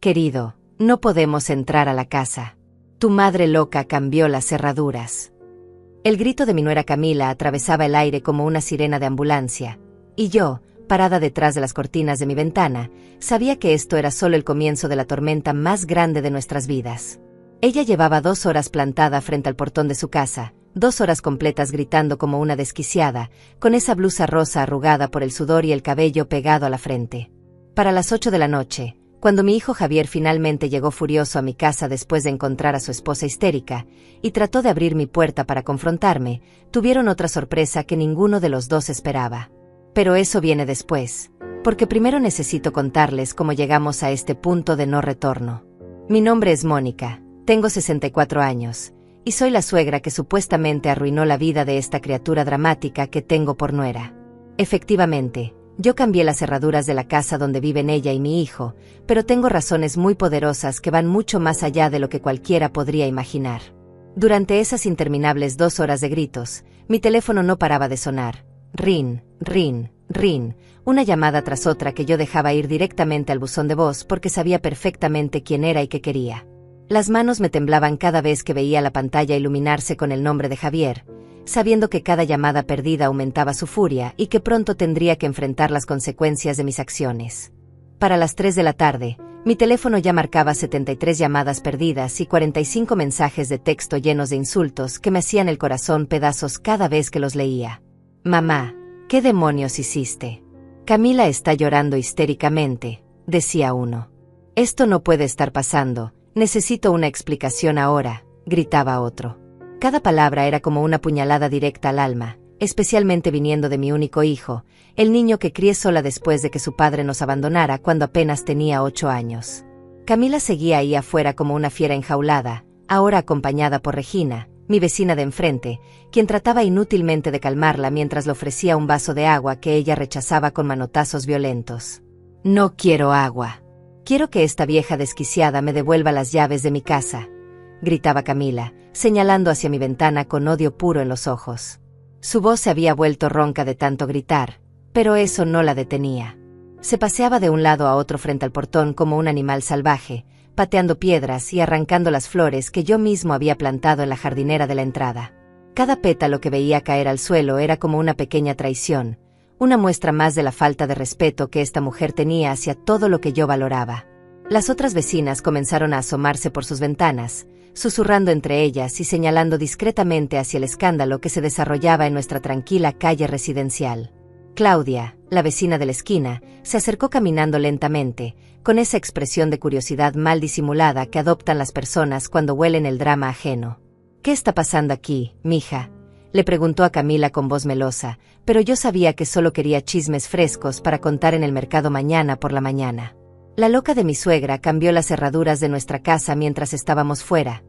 Querido, no podemos entrar a la casa. Tu madre loca cambió las cerraduras. El grito de mi nuera Camila atravesaba el aire como una sirena de ambulancia, y yo, parada detrás de las cortinas de mi ventana, sabía que esto era solo el comienzo de la tormenta más grande de nuestras vidas. Ella llevaba 2 horas plantada frente al portón de su casa, 2 horas completas gritando como una desquiciada, con esa blusa rosa arrugada por el sudor y el cabello pegado a la frente. Para las 8 de la noche, cuando mi hijo Javier finalmente llegó furioso a mi casa después de encontrar a su esposa histérica, y trató de abrir mi puerta para confrontarme, tuvieron otra sorpresa que ninguno de los dos esperaba. Pero eso viene después, porque primero necesito contarles cómo llegamos a este punto de no retorno. Mi nombre es Mónica, tengo 64 años, y soy la suegra que supuestamente arruinó la vida de esta criatura dramática que tengo por nuera. Efectivamente, yo cambié las cerraduras de la casa donde viven ella y mi hijo, pero tengo razones muy poderosas que van mucho más allá de lo que cualquiera podría imaginar. Durante esas interminables 2 horas de gritos, mi teléfono no paraba de sonar. Rin, rin, rin, una llamada tras otra que yo dejaba ir directamente al buzón de voz porque sabía perfectamente quién era y qué quería. Las manos me temblaban cada vez que veía la pantalla iluminarse con el nombre de Javier, sabiendo que cada llamada perdida aumentaba su furia y que pronto tendría que enfrentar las consecuencias de mis acciones. Para las 3 de la tarde, mi teléfono ya marcaba 73 llamadas perdidas y 45 mensajes de texto llenos de insultos que me hacían el corazón pedazos cada vez que los leía. Mamá, ¿qué demonios hiciste? Camila está llorando histéricamente, decía uno. Esto no puede estar pasando, necesito una explicación ahora, gritaba otro. Cada palabra era como una puñalada directa al alma, especialmente viniendo de mi único hijo, el niño que crié sola después de que su padre nos abandonara cuando apenas tenía 8 años. Camila seguía ahí afuera como una fiera enjaulada, ahora acompañada por Regina, mi vecina de enfrente, quien trataba inútilmente de calmarla mientras le ofrecía un vaso de agua que ella rechazaba con manotazos violentos. No quiero agua. Quiero que esta vieja desquiciada me devuelva las llaves de mi casa, gritaba Camila, señalando hacia mi ventana con odio puro en los ojos. Su voz se había vuelto ronca de tanto gritar, pero eso no la detenía. Se paseaba de un lado a otro frente al portón como un animal salvaje, pateando piedras y arrancando las flores que yo mismo había plantado en la jardinera de la entrada. Cada pétalo que veía caer al suelo era como una pequeña traición, una muestra más de la falta de respeto que esta mujer tenía hacia todo lo que yo valoraba. Las otras vecinas comenzaron a asomarse por sus ventanas, susurrando entre ellas y señalando discretamente hacia el escándalo que se desarrollaba en nuestra tranquila calle residencial. Claudia, la vecina de la esquina, se acercó caminando lentamente, con esa expresión de curiosidad mal disimulada que adoptan las personas cuando huelen el drama ajeno. ¿Qué está pasando aquí, mija?, le preguntó a Camila con voz melosa, pero yo sabía que solo quería chismes frescos para contar en el mercado mañana por la mañana. La loca de mi suegra cambió las cerraduras de nuestra casa mientras estábamos fuera,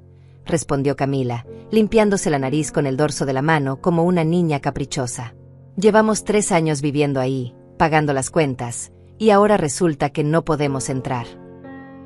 respondió Camila, limpiándose la nariz con el dorso de la mano como una niña caprichosa. Llevamos 3 años viviendo ahí, pagando las cuentas, y ahora resulta que no podemos entrar.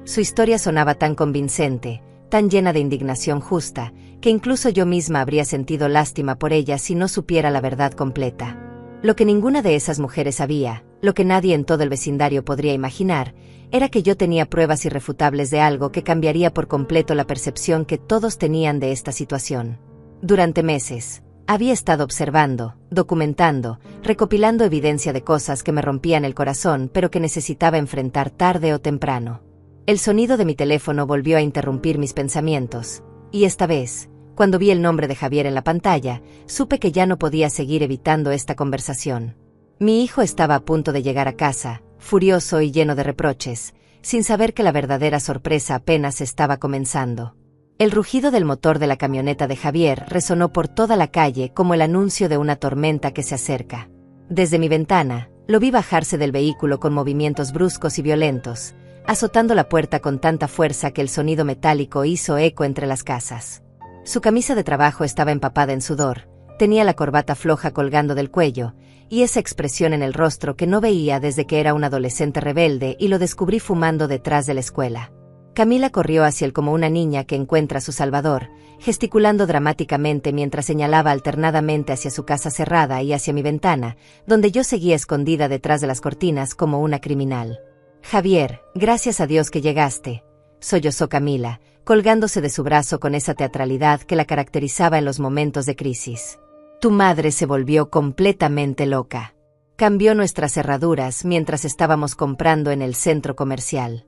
Su historia sonaba tan convincente, tan llena de indignación justa, que incluso yo misma habría sentido lástima por ella si no supiera la verdad completa. Lo que ninguna de esas mujeres sabía, lo que nadie en todo el vecindario podría imaginar, era que yo tenía pruebas irrefutables de algo que cambiaría por completo la percepción que todos tenían de esta situación. Durante meses, había estado observando, documentando, recopilando evidencia de cosas que me rompían el corazón pero que necesitaba enfrentar tarde o temprano. El sonido de mi teléfono volvió a interrumpir mis pensamientos, y esta vez, cuando vi el nombre de Javier en la pantalla, supe que ya no podía seguir evitando esta conversación. Mi hijo estaba a punto de llegar a casa, furioso y lleno de reproches, sin saber que la verdadera sorpresa apenas estaba comenzando. El rugido del motor de la camioneta de Javier resonó por toda la calle como el anuncio de una tormenta que se acerca. Desde mi ventana, lo vi bajarse del vehículo con movimientos bruscos y violentos, azotando la puerta con tanta fuerza que el sonido metálico hizo eco entre las casas. Su camisa de trabajo estaba empapada en sudor, tenía la corbata floja colgando del cuello, y esa expresión en el rostro que no veía desde que era un adolescente rebelde y lo descubrí fumando detrás de la escuela. Camila corrió hacia él como una niña que encuentra a su salvador, gesticulando dramáticamente mientras señalaba alternadamente hacia su casa cerrada y hacia mi ventana, donde yo seguía escondida detrás de las cortinas como una criminal. Javier, gracias a Dios que llegaste, sollozó Camila, colgándose de su brazo con esa teatralidad que la caracterizaba en los momentos de crisis. Tu madre se volvió completamente loca. Cambió nuestras cerraduras mientras estábamos comprando en el centro comercial.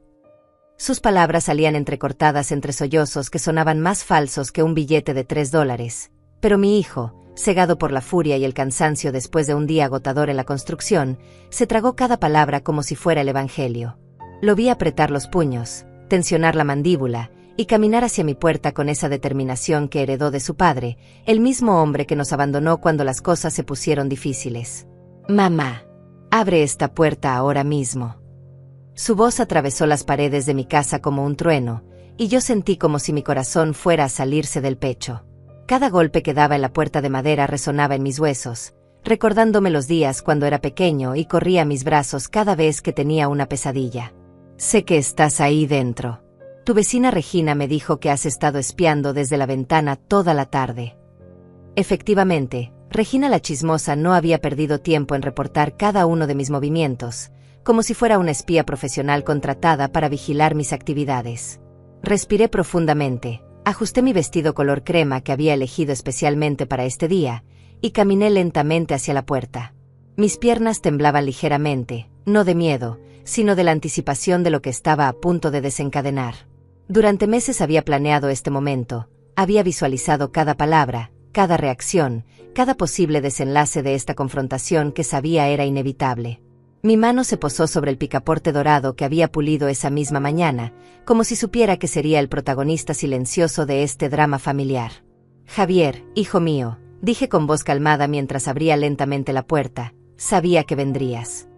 Sus palabras salían entrecortadas entre sollozos que sonaban más falsos que un billete de $3, pero mi hijo, cegado por la furia y el cansancio después de un día agotador en la construcción, se tragó cada palabra como si fuera el evangelio. Lo vi apretar los puños, tensionar la mandíbula, y caminar hacia mi puerta con esa determinación que heredó de su padre, el mismo hombre que nos abandonó cuando las cosas se pusieron difíciles. Mamá, abre esta puerta ahora mismo. Su voz atravesó las paredes de mi casa como un trueno, y yo sentí como si mi corazón fuera a salirse del pecho. Cada golpe que daba en la puerta de madera resonaba en mis huesos, recordándome los días cuando era pequeño y corría a mis brazos cada vez que tenía una pesadilla. Sé que estás ahí dentro. Tu vecina Regina me dijo que has estado espiando desde la ventana toda la tarde. Efectivamente, Regina la chismosa no había perdido tiempo en reportar cada uno de mis movimientos, como si fuera una espía profesional contratada para vigilar mis actividades. Respiré profundamente, ajusté mi vestido color crema que había elegido especialmente para este día, y caminé lentamente hacia la puerta. Mis piernas temblaban ligeramente, no de miedo, sino de la anticipación de lo que estaba a punto de desencadenar. Durante meses había planeado este momento, había visualizado cada palabra, cada reacción, cada posible desenlace de esta confrontación que sabía era inevitable. Mi mano se posó sobre el picaporte dorado que había pulido esa misma mañana, como si supiera que sería el protagonista silencioso de este drama familiar. Javier, hijo mío, dije con voz calmada mientras abría lentamente la puerta, sabía que vendrías.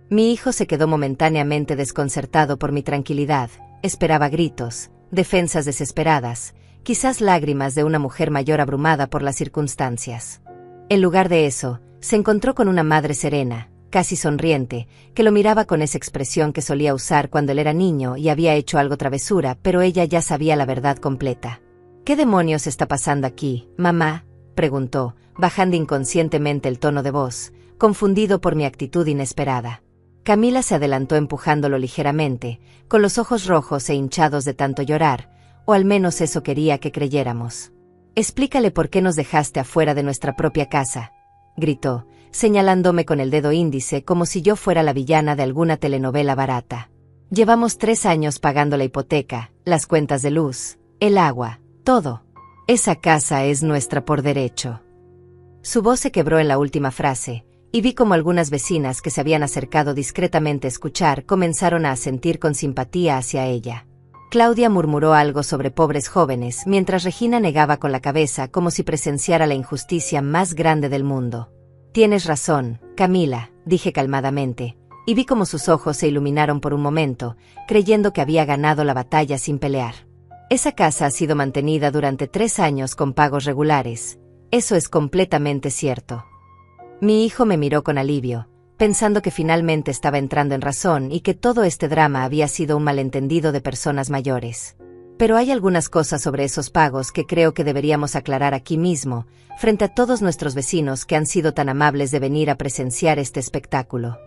Mi hijo se quedó momentáneamente desconcertado por mi tranquilidad, esperaba gritos, defensas desesperadas, quizás lágrimas de una mujer mayor abrumada por las circunstancias. En lugar de eso, se encontró con una madre serena, casi sonriente, que lo miraba con esa expresión que solía usar cuando él era niño y había hecho algo travesura, pero ella ya sabía la verdad completa. ¿Qué demonios está pasando aquí, mamá?, preguntó, bajando inconscientemente el tono de voz, confundido por mi actitud inesperada. Camila se adelantó empujándolo ligeramente, con los ojos rojos e hinchados de tanto llorar, o al menos eso quería que creyéramos. «Explícale por qué nos dejaste afuera de nuestra propia casa», gritó, señalándome con el dedo índice como si yo fuera la villana de alguna telenovela barata. «Llevamos 3 años pagando la hipoteca, las cuentas de luz, el agua, todo. Esa casa es nuestra por derecho». Su voz se quebró en la última frase, y vi como algunas vecinas que se habían acercado discretamente a escuchar comenzaron a asentir con simpatía hacia ella. Claudia murmuró algo sobre pobres jóvenes, mientras Regina negaba con la cabeza como si presenciara la injusticia más grande del mundo. «Tienes razón, Camila», dije calmadamente, y vi como sus ojos se iluminaron por un momento, creyendo que había ganado la batalla sin pelear. «Esa casa ha sido mantenida durante 3 años con pagos regulares. Eso es completamente cierto». Mi hijo me miró con alivio, pensando que finalmente estaba entrando en razón y que todo este drama había sido un malentendido de personas mayores. Pero hay algunas cosas sobre esos pagos que creo que deberíamos aclarar aquí mismo, frente a todos nuestros vecinos que han sido tan amables de venir a presenciar este espectáculo.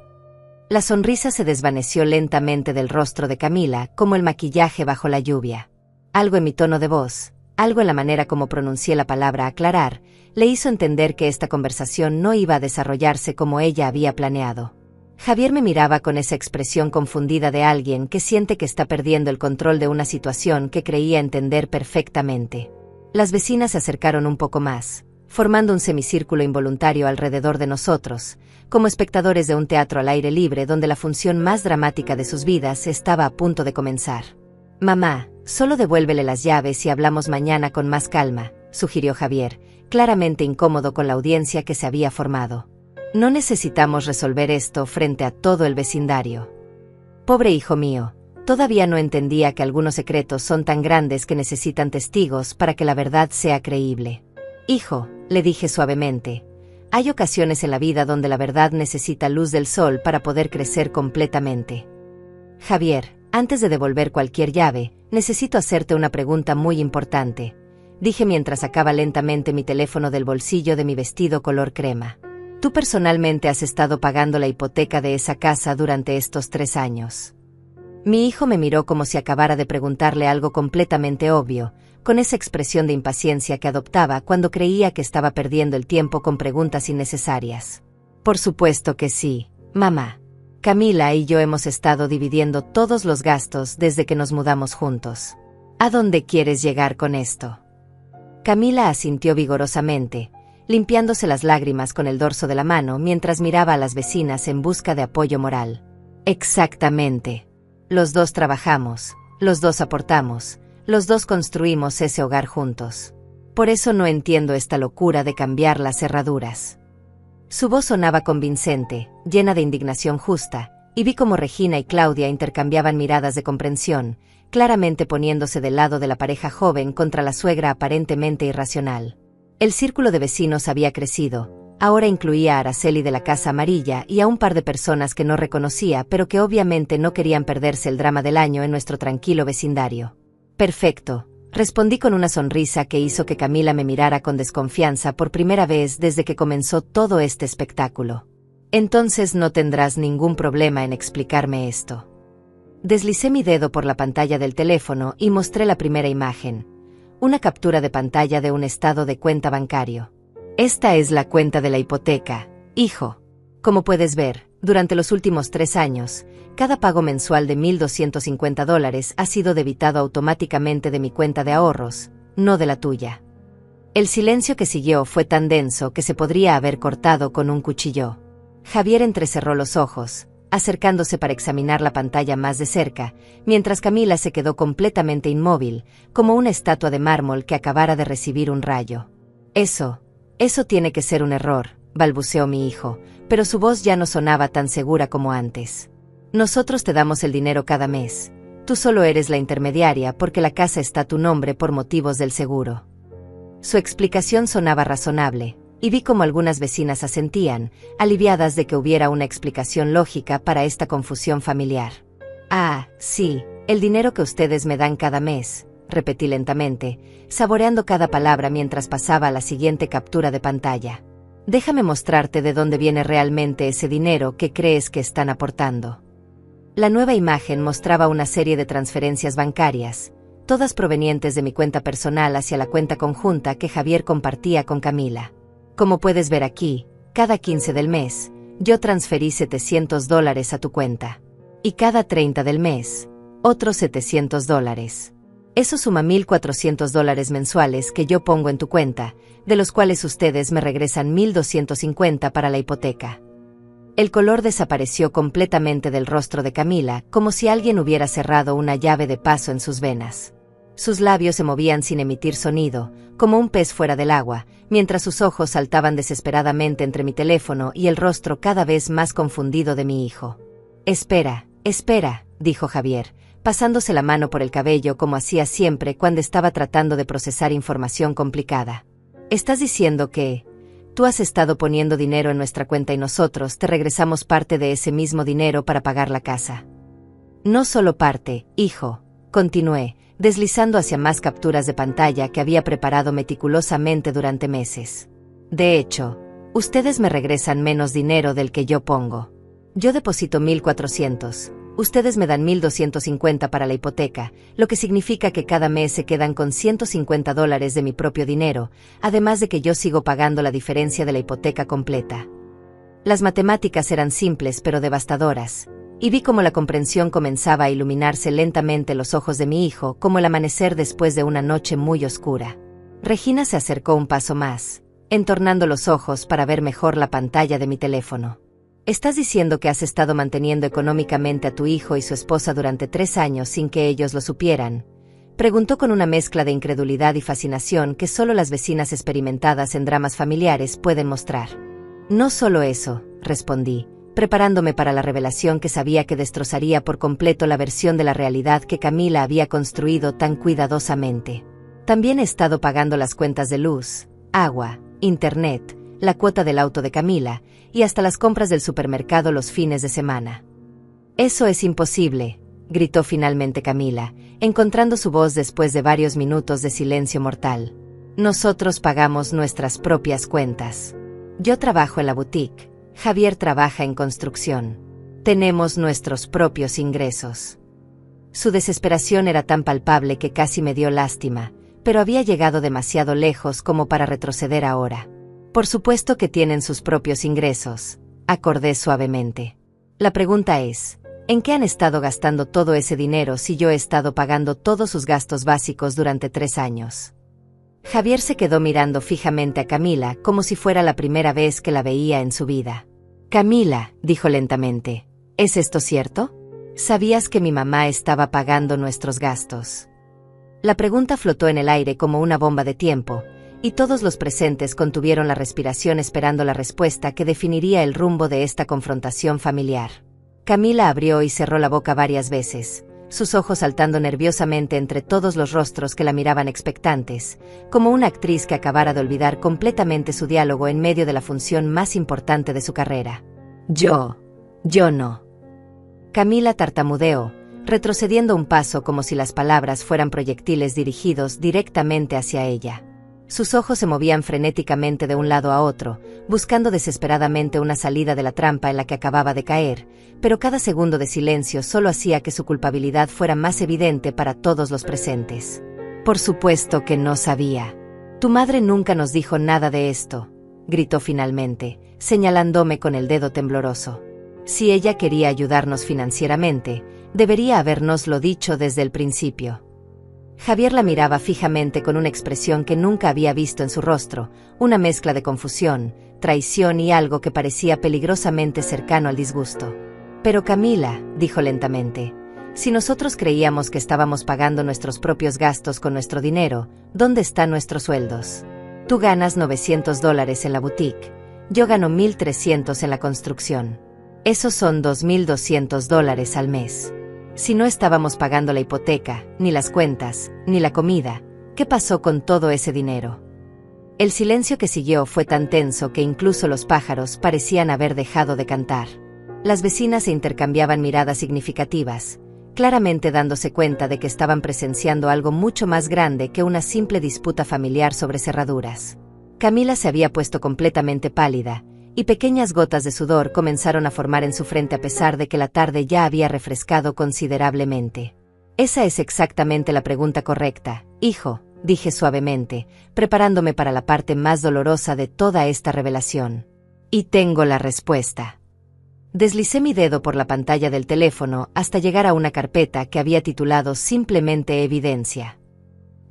La sonrisa se desvaneció lentamente del rostro de Camila, como el maquillaje bajo la lluvia. Algo en mi tono de voz, algo en la manera como pronuncié la palabra aclarar, le hizo entender que esta conversación no iba a desarrollarse como ella había planeado. Javier me miraba con esa expresión confundida de alguien que siente que está perdiendo el control de una situación que creía entender perfectamente. Las vecinas se acercaron un poco más, formando un semicírculo involuntario alrededor de nosotros, como espectadores de un teatro al aire libre donde la función más dramática de sus vidas estaba a punto de comenzar. «Mamá, solo devuélvele las llaves y hablamos mañana con más calma», sugirió Javier, claramente incómodo con la audiencia que se había formado. «No necesitamos resolver esto frente a todo el vecindario». Pobre hijo mío, todavía no entendía que algunos secretos son tan grandes que necesitan testigos para que la verdad sea creíble. «Hijo», le dije suavemente, «hay ocasiones en la vida donde la verdad necesita luz del sol para poder crecer completamente». «Javier, antes de devolver cualquier llave, necesito hacerte una pregunta muy importante», dije mientras sacaba lentamente mi teléfono del bolsillo de mi vestido color crema. «Tú personalmente has estado pagando la hipoteca de esa casa durante estos 3 años». Mi hijo me miró como si acabara de preguntarle algo completamente obvio, con esa expresión de impaciencia que adoptaba cuando creía que estaba perdiendo el tiempo con preguntas innecesarias. Por supuesto que sí, mamá. Camila y yo hemos estado dividiendo todos los gastos desde que nos mudamos juntos. ¿A dónde quieres llegar con esto? Camila asintió vigorosamente, limpiándose las lágrimas con el dorso de la mano mientras miraba a las vecinas en busca de apoyo moral. Exactamente. Los dos trabajamos, los dos aportamos, los dos construimos ese hogar juntos. Por eso no entiendo esta locura de cambiar las cerraduras. Su voz sonaba convincente, llena de indignación justa, y vi cómo Regina y Claudia intercambiaban miradas de comprensión, claramente poniéndose del lado de la pareja joven contra la suegra aparentemente irracional. El círculo de vecinos había crecido. Ahora incluía a Araceli de la Casa Amarilla y a un par de personas que no reconocía, pero que obviamente no querían perderse el drama del año en nuestro tranquilo vecindario. Perfecto, respondí con una sonrisa que hizo que Camila me mirara con desconfianza por primera vez desde que comenzó todo este espectáculo. Entonces no tendrás ningún problema en explicarme esto. Deslicé mi dedo por la pantalla del teléfono y mostré la primera imagen, una captura de pantalla de un estado de cuenta bancario. Esta es la cuenta de la hipoteca, hijo. Como puedes ver, durante los últimos 3 años, cada pago mensual de $1,250 ha sido debitado automáticamente de mi cuenta de ahorros, no de la tuya. El silencio que siguió fue tan denso que se podría haber cortado con un cuchillo. Javier entrecerró los ojos, acercándose para examinar la pantalla más de cerca, mientras Camila se quedó completamente inmóvil, como una estatua de mármol que acabara de recibir un rayo. Eso tiene que ser un error, balbuceó mi hijo, pero su voz ya no sonaba tan segura como antes. Nosotros te damos el dinero cada mes. Tú solo eres la intermediaria porque la casa está a tu nombre por motivos del seguro. Su explicación sonaba razonable, y vi como algunas vecinas asentían, aliviadas de que hubiera una explicación lógica para esta confusión familiar. Ah, sí, el dinero que ustedes me dan cada mes, repetí lentamente, saboreando cada palabra mientras pasaba a la siguiente captura de pantalla. Déjame mostrarte de dónde viene realmente ese dinero que crees que están aportando. La nueva imagen mostraba una serie de transferencias bancarias, todas provenientes de mi cuenta personal hacia la cuenta conjunta que Javier compartía con Camila. Como puedes ver aquí, cada 15 del mes, yo transferí $700 a tu cuenta. Y cada 30 del mes, otros $700. Eso suma $1,400 mensuales que yo pongo en tu cuenta, de los cuales ustedes me regresan $1,250 para la hipoteca. El color desapareció completamente del rostro de Camila, como si alguien hubiera cerrado una llave de paso en sus venas. Sus labios se movían sin emitir sonido, como un pez fuera del agua, mientras sus ojos saltaban desesperadamente entre mi teléfono y el rostro cada vez más confundido de mi hijo. Espera, dijo Javier, pasándose la mano por el cabello como hacía siempre cuando estaba tratando de procesar información complicada. ¿Estás diciendo que tú has estado poniendo dinero en nuestra cuenta y nosotros te regresamos parte de ese mismo dinero para pagar la casa? No solo parte, hijo, continué, deslizando hacia más capturas de pantalla que había preparado meticulosamente durante meses. De hecho, ustedes me regresan menos dinero del que yo pongo. Yo deposito 1,400. Ustedes me dan 1,250 para la hipoteca, lo que significa que cada mes se quedan con $150 de mi propio dinero, además de que yo sigo pagando la diferencia de la hipoteca completa. Las matemáticas eran simples pero devastadoras, y vi cómo la comprensión comenzaba a iluminarse lentamente los ojos de mi hijo como el amanecer después de una noche muy oscura. Regina se acercó un paso más, entornando los ojos para ver mejor la pantalla de mi teléfono. ¿Estás diciendo que has estado manteniendo económicamente a tu hijo y su esposa durante 3 años sin que ellos lo supieran? Preguntó con una mezcla de incredulidad y fascinación que solo las vecinas experimentadas en dramas familiares pueden mostrar. No solo eso, respondí, preparándome para la revelación que sabía que destrozaría por completo la versión de la realidad que Camila había construido tan cuidadosamente. También he estado pagando las cuentas de luz, agua, internet, la cuota del auto de Camila, y hasta las compras del supermercado los fines de semana. Eso es imposible, gritó finalmente Camila, encontrando su voz después de varios minutos de silencio mortal. Nosotros pagamos nuestras propias cuentas. Yo trabajo en la boutique, Javier trabaja en construcción. Tenemos nuestros propios ingresos. Su desesperación era tan palpable que casi me dio lástima, pero había llegado demasiado lejos como para retroceder ahora. Por supuesto que tienen sus propios ingresos, acordé suavemente. La pregunta es, ¿en qué han estado gastando todo ese dinero si yo he estado pagando todos sus gastos básicos durante 3 años? Javier se quedó mirando fijamente a Camila como si fuera la primera vez que la veía en su vida. Camila, dijo lentamente, ¿es esto cierto? ¿Sabías que mi mamá estaba pagando nuestros gastos? La pregunta flotó en el aire como una bomba de tiempo, y todos los presentes contuvieron la respiración esperando la respuesta que definiría el rumbo de esta confrontación familiar. Camila abrió y cerró la boca varias veces, sus ojos saltando nerviosamente entre todos los rostros que la miraban expectantes, como una actriz que acabara de olvidar completamente su diálogo en medio de la función más importante de su carrera. Yo no. Camila tartamudeó, retrocediendo un paso como si las palabras fueran proyectiles dirigidos directamente hacia ella. Sus ojos se movían frenéticamente de un lado a otro, buscando desesperadamente una salida de la trampa en la que acababa de caer, pero cada segundo de silencio solo hacía que su culpabilidad fuera más evidente para todos los presentes. Por supuesto que no sabía. Tu madre nunca nos dijo nada de esto, gritó finalmente, señalándome con el dedo tembloroso. Si ella quería ayudarnos financieramente, debería habérnoslo dicho desde el principio. Javier la miraba fijamente con una expresión que nunca había visto en su rostro, una mezcla de confusión, traición y algo que parecía peligrosamente cercano al disgusto. Pero Camila, dijo lentamente, si nosotros creíamos que estábamos pagando nuestros propios gastos con nuestro dinero, ¿dónde están nuestros sueldos? Tú ganas $900 en la boutique, yo gano $1,300 en la construcción. Esos son $2,200 al mes. Si no estábamos pagando la hipoteca, ni las cuentas, ni la comida, ¿qué pasó con todo ese dinero? El silencio que siguió fue tan tenso que incluso los pájaros parecían haber dejado de cantar. Las vecinas se intercambiaban miradas significativas, claramente dándose cuenta de que estaban presenciando algo mucho más grande que una simple disputa familiar sobre cerraduras. Camila se había puesto completamente pálida, y pequeñas gotas de sudor comenzaron a formar en su frente a pesar de que la tarde ya había refrescado considerablemente. Esa es exactamente la pregunta correcta, hijo, dije suavemente, preparándome para la parte más dolorosa de toda esta revelación. Y tengo la respuesta. Deslicé mi dedo por la pantalla del teléfono hasta llegar a una carpeta que había titulado simplemente Evidencia.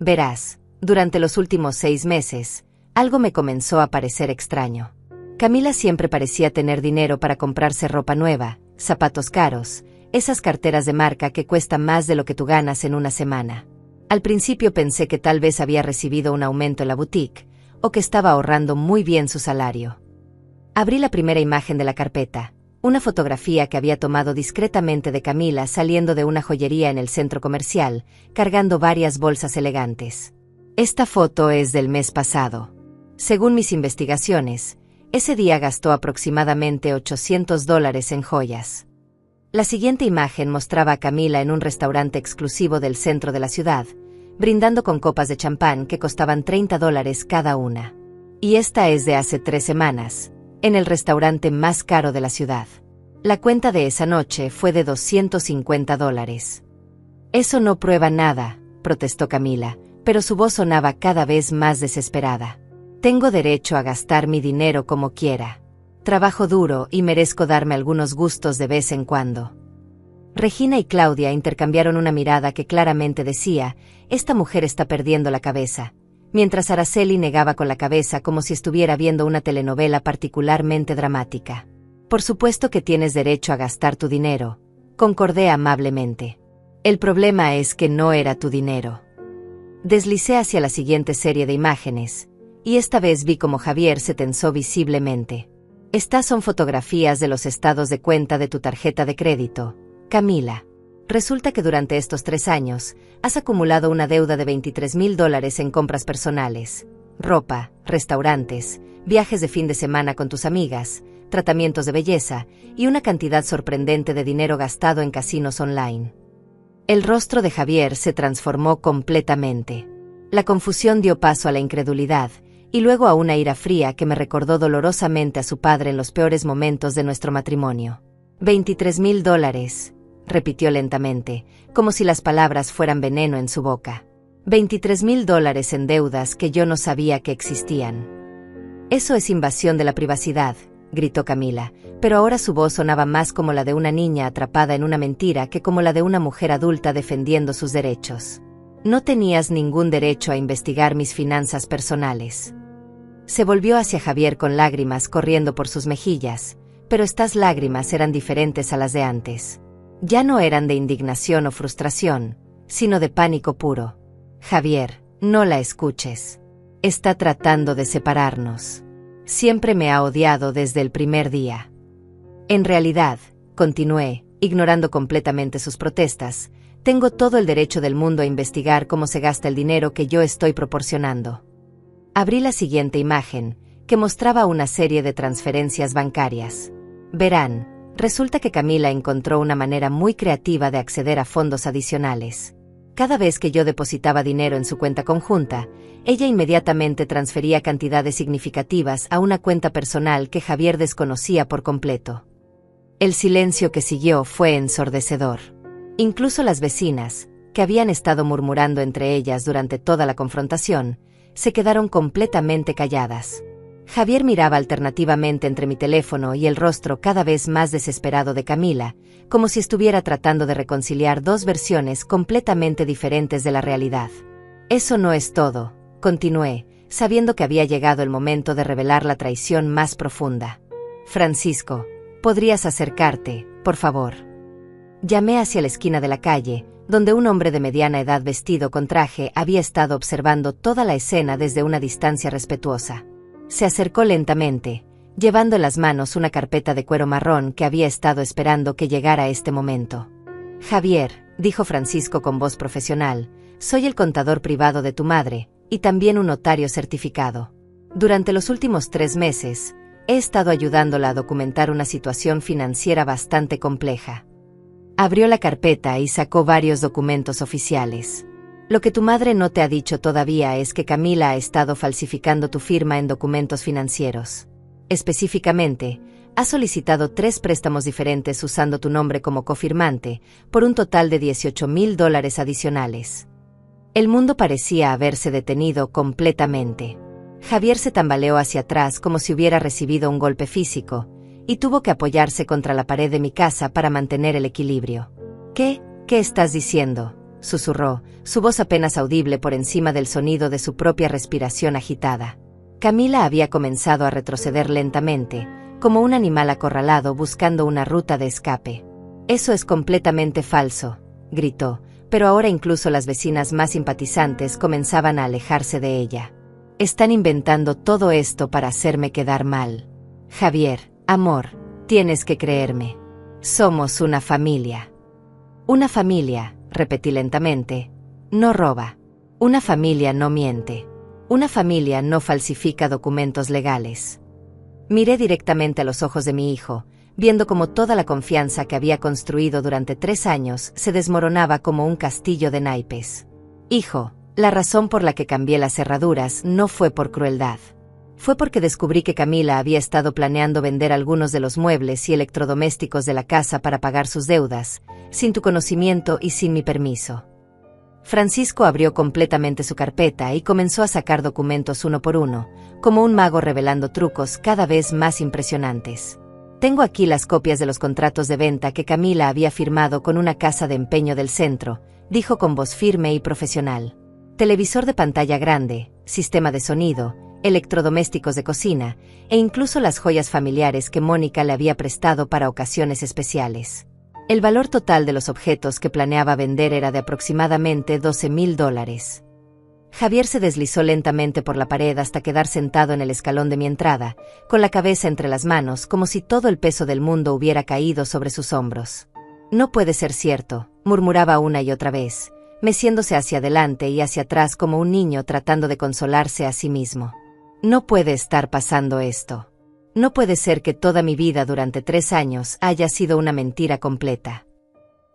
Verás, durante los últimos 6 meses, algo me comenzó a parecer extraño. Camila siempre parecía tener dinero para comprarse ropa nueva, zapatos caros, esas carteras de marca que cuestan más de lo que tú ganas en una semana. Al principio pensé que tal vez había recibido un aumento en la boutique, o que estaba ahorrando muy bien su salario. Abrí la primera imagen de la carpeta, una fotografía que había tomado discretamente de Camila saliendo de una joyería en el centro comercial, cargando varias bolsas elegantes. Esta foto es del mes pasado. Según mis investigaciones, ese día gastó aproximadamente $800 en joyas. La siguiente imagen mostraba a Camila en un restaurante exclusivo del centro de la ciudad, brindando con copas de champán que costaban $30 cada una. Y esta es de hace 3 semanas, en el restaurante más caro de la ciudad. La cuenta de esa noche fue de $250. Eso no prueba nada, protestó Camila, pero su voz sonaba cada vez más desesperada. Tengo derecho a gastar mi dinero como quiera. Trabajo duro y merezco darme algunos gustos de vez en cuando. Regina y Claudia intercambiaron una mirada que claramente decía, esta mujer está perdiendo la cabeza, mientras Araceli negaba con la cabeza como si estuviera viendo una telenovela particularmente dramática. Por supuesto que tienes derecho a gastar tu dinero, concordé amablemente. El problema es que no era tu dinero. Deslicé hacia la siguiente serie de imágenes, y esta vez vi como Javier se tensó visiblemente. Estas son fotografías de los estados de cuenta de tu tarjeta de crédito, Camila. Resulta que durante estos 3 años, has acumulado una deuda de $23,000 en compras personales, ropa, restaurantes, viajes de fin de semana con tus amigas, tratamientos de belleza, y una cantidad sorprendente de dinero gastado en casinos online. El rostro de Javier se transformó completamente. La confusión dio paso a la incredulidad, y luego a una ira fría que me recordó dolorosamente a su padre en los peores momentos de nuestro matrimonio. $23,000, repitió lentamente, como si las palabras fueran veneno en su boca. $23,000 en deudas que yo no sabía que existían. Eso es invasión de la privacidad, gritó Camila, pero ahora su voz sonaba más como la de una niña atrapada en una mentira que como la de una mujer adulta defendiendo sus derechos. No tenías ningún derecho a investigar mis finanzas personales. Se volvió hacia Javier con lágrimas corriendo por sus mejillas, pero estas lágrimas eran diferentes a las de antes. Ya no eran de indignación o frustración, sino de pánico puro. Javier, no la escuches. Está tratando de separarnos. Siempre me ha odiado desde el primer día. En realidad, continué, ignorando completamente sus protestas, tengo todo el derecho del mundo a investigar cómo se gasta el dinero que yo estoy proporcionando. Abrí la siguiente imagen, que mostraba una serie de transferencias bancarias. Verán, resulta que Camila encontró una manera muy creativa de acceder a fondos adicionales. Cada vez que yo depositaba dinero en su cuenta conjunta, ella inmediatamente transfería cantidades significativas a una cuenta personal que Javier desconocía por completo. El silencio que siguió fue ensordecedor. Incluso las vecinas, que habían estado murmurando entre ellas durante toda la confrontación, se quedaron completamente calladas. Javier miraba alternativamente entre mi teléfono y el rostro cada vez más desesperado de Camila, como si estuviera tratando de reconciliar dos versiones completamente diferentes de la realidad. Eso no es todo, continué, sabiendo que había llegado el momento de revelar la traición más profunda. Francisco, ¿podrías acercarte, por favor? Llamé hacia la esquina de la calle, donde un hombre de mediana edad vestido con traje había estado observando toda la escena desde una distancia respetuosa. Se acercó lentamente, llevando en las manos una carpeta de cuero marrón que había estado esperando que llegara este momento. Javier, dijo Francisco con voz profesional, soy el contador privado de tu madre, y también un notario certificado. Durante los últimos 3 meses, he estado ayudándola a documentar una situación financiera bastante compleja. Abrió la carpeta y sacó varios documentos oficiales. Lo que tu madre no te ha dicho todavía es que Camila ha estado falsificando tu firma en documentos financieros. Específicamente, ha solicitado 3 préstamos diferentes usando tu nombre como cofirmante, por un total de $18,000 adicionales. El mundo parecía haberse detenido completamente. Javier se tambaleó hacia atrás como si hubiera recibido un golpe físico, y tuvo que apoyarse contra la pared de mi casa para mantener el equilibrio. ¿Qué estás diciendo?, susurró, su voz apenas audible por encima del sonido de su propia respiración agitada. Camila había comenzado a retroceder lentamente, como un animal acorralado buscando una ruta de escape. Eso es completamente falso, gritó, pero ahora incluso las vecinas más simpatizantes comenzaban a alejarse de ella. Están inventando todo esto para hacerme quedar mal. Javier, amor, tienes que creerme. Somos una familia. Una familia, repetí lentamente, no roba. Una familia no miente. Una familia no falsifica documentos legales. Miré directamente a los ojos de mi hijo, viendo cómo toda la confianza que había construido durante 3 años se desmoronaba como un castillo de naipes. Hijo, la razón por la que cambié las cerraduras no fue por crueldad. Fue porque descubrí que Camila había estado planeando vender algunos de los muebles y electrodomésticos de la casa para pagar sus deudas, sin tu conocimiento y sin mi permiso. Francisco abrió completamente su carpeta y comenzó a sacar documentos uno por uno, como un mago revelando trucos cada vez más impresionantes. Tengo aquí las copias de los contratos de venta que Camila había firmado con una casa de empeño del centro, dijo con voz firme y profesional. Televisor de pantalla grande, sistema de sonido, electrodomésticos de cocina, e incluso las joyas familiares que Mónica le había prestado para ocasiones especiales. El valor total de los objetos que planeaba vender era de aproximadamente $12,000. Javier se deslizó lentamente por la pared hasta quedar sentado en el escalón de mi entrada, con la cabeza entre las manos como si todo el peso del mundo hubiera caído sobre sus hombros. No puede ser cierto, murmuraba una y otra vez, meciéndose hacia adelante y hacia atrás como un niño tratando de consolarse a sí mismo. No puede estar pasando esto. No puede ser que toda mi vida durante 3 años haya sido una mentira completa.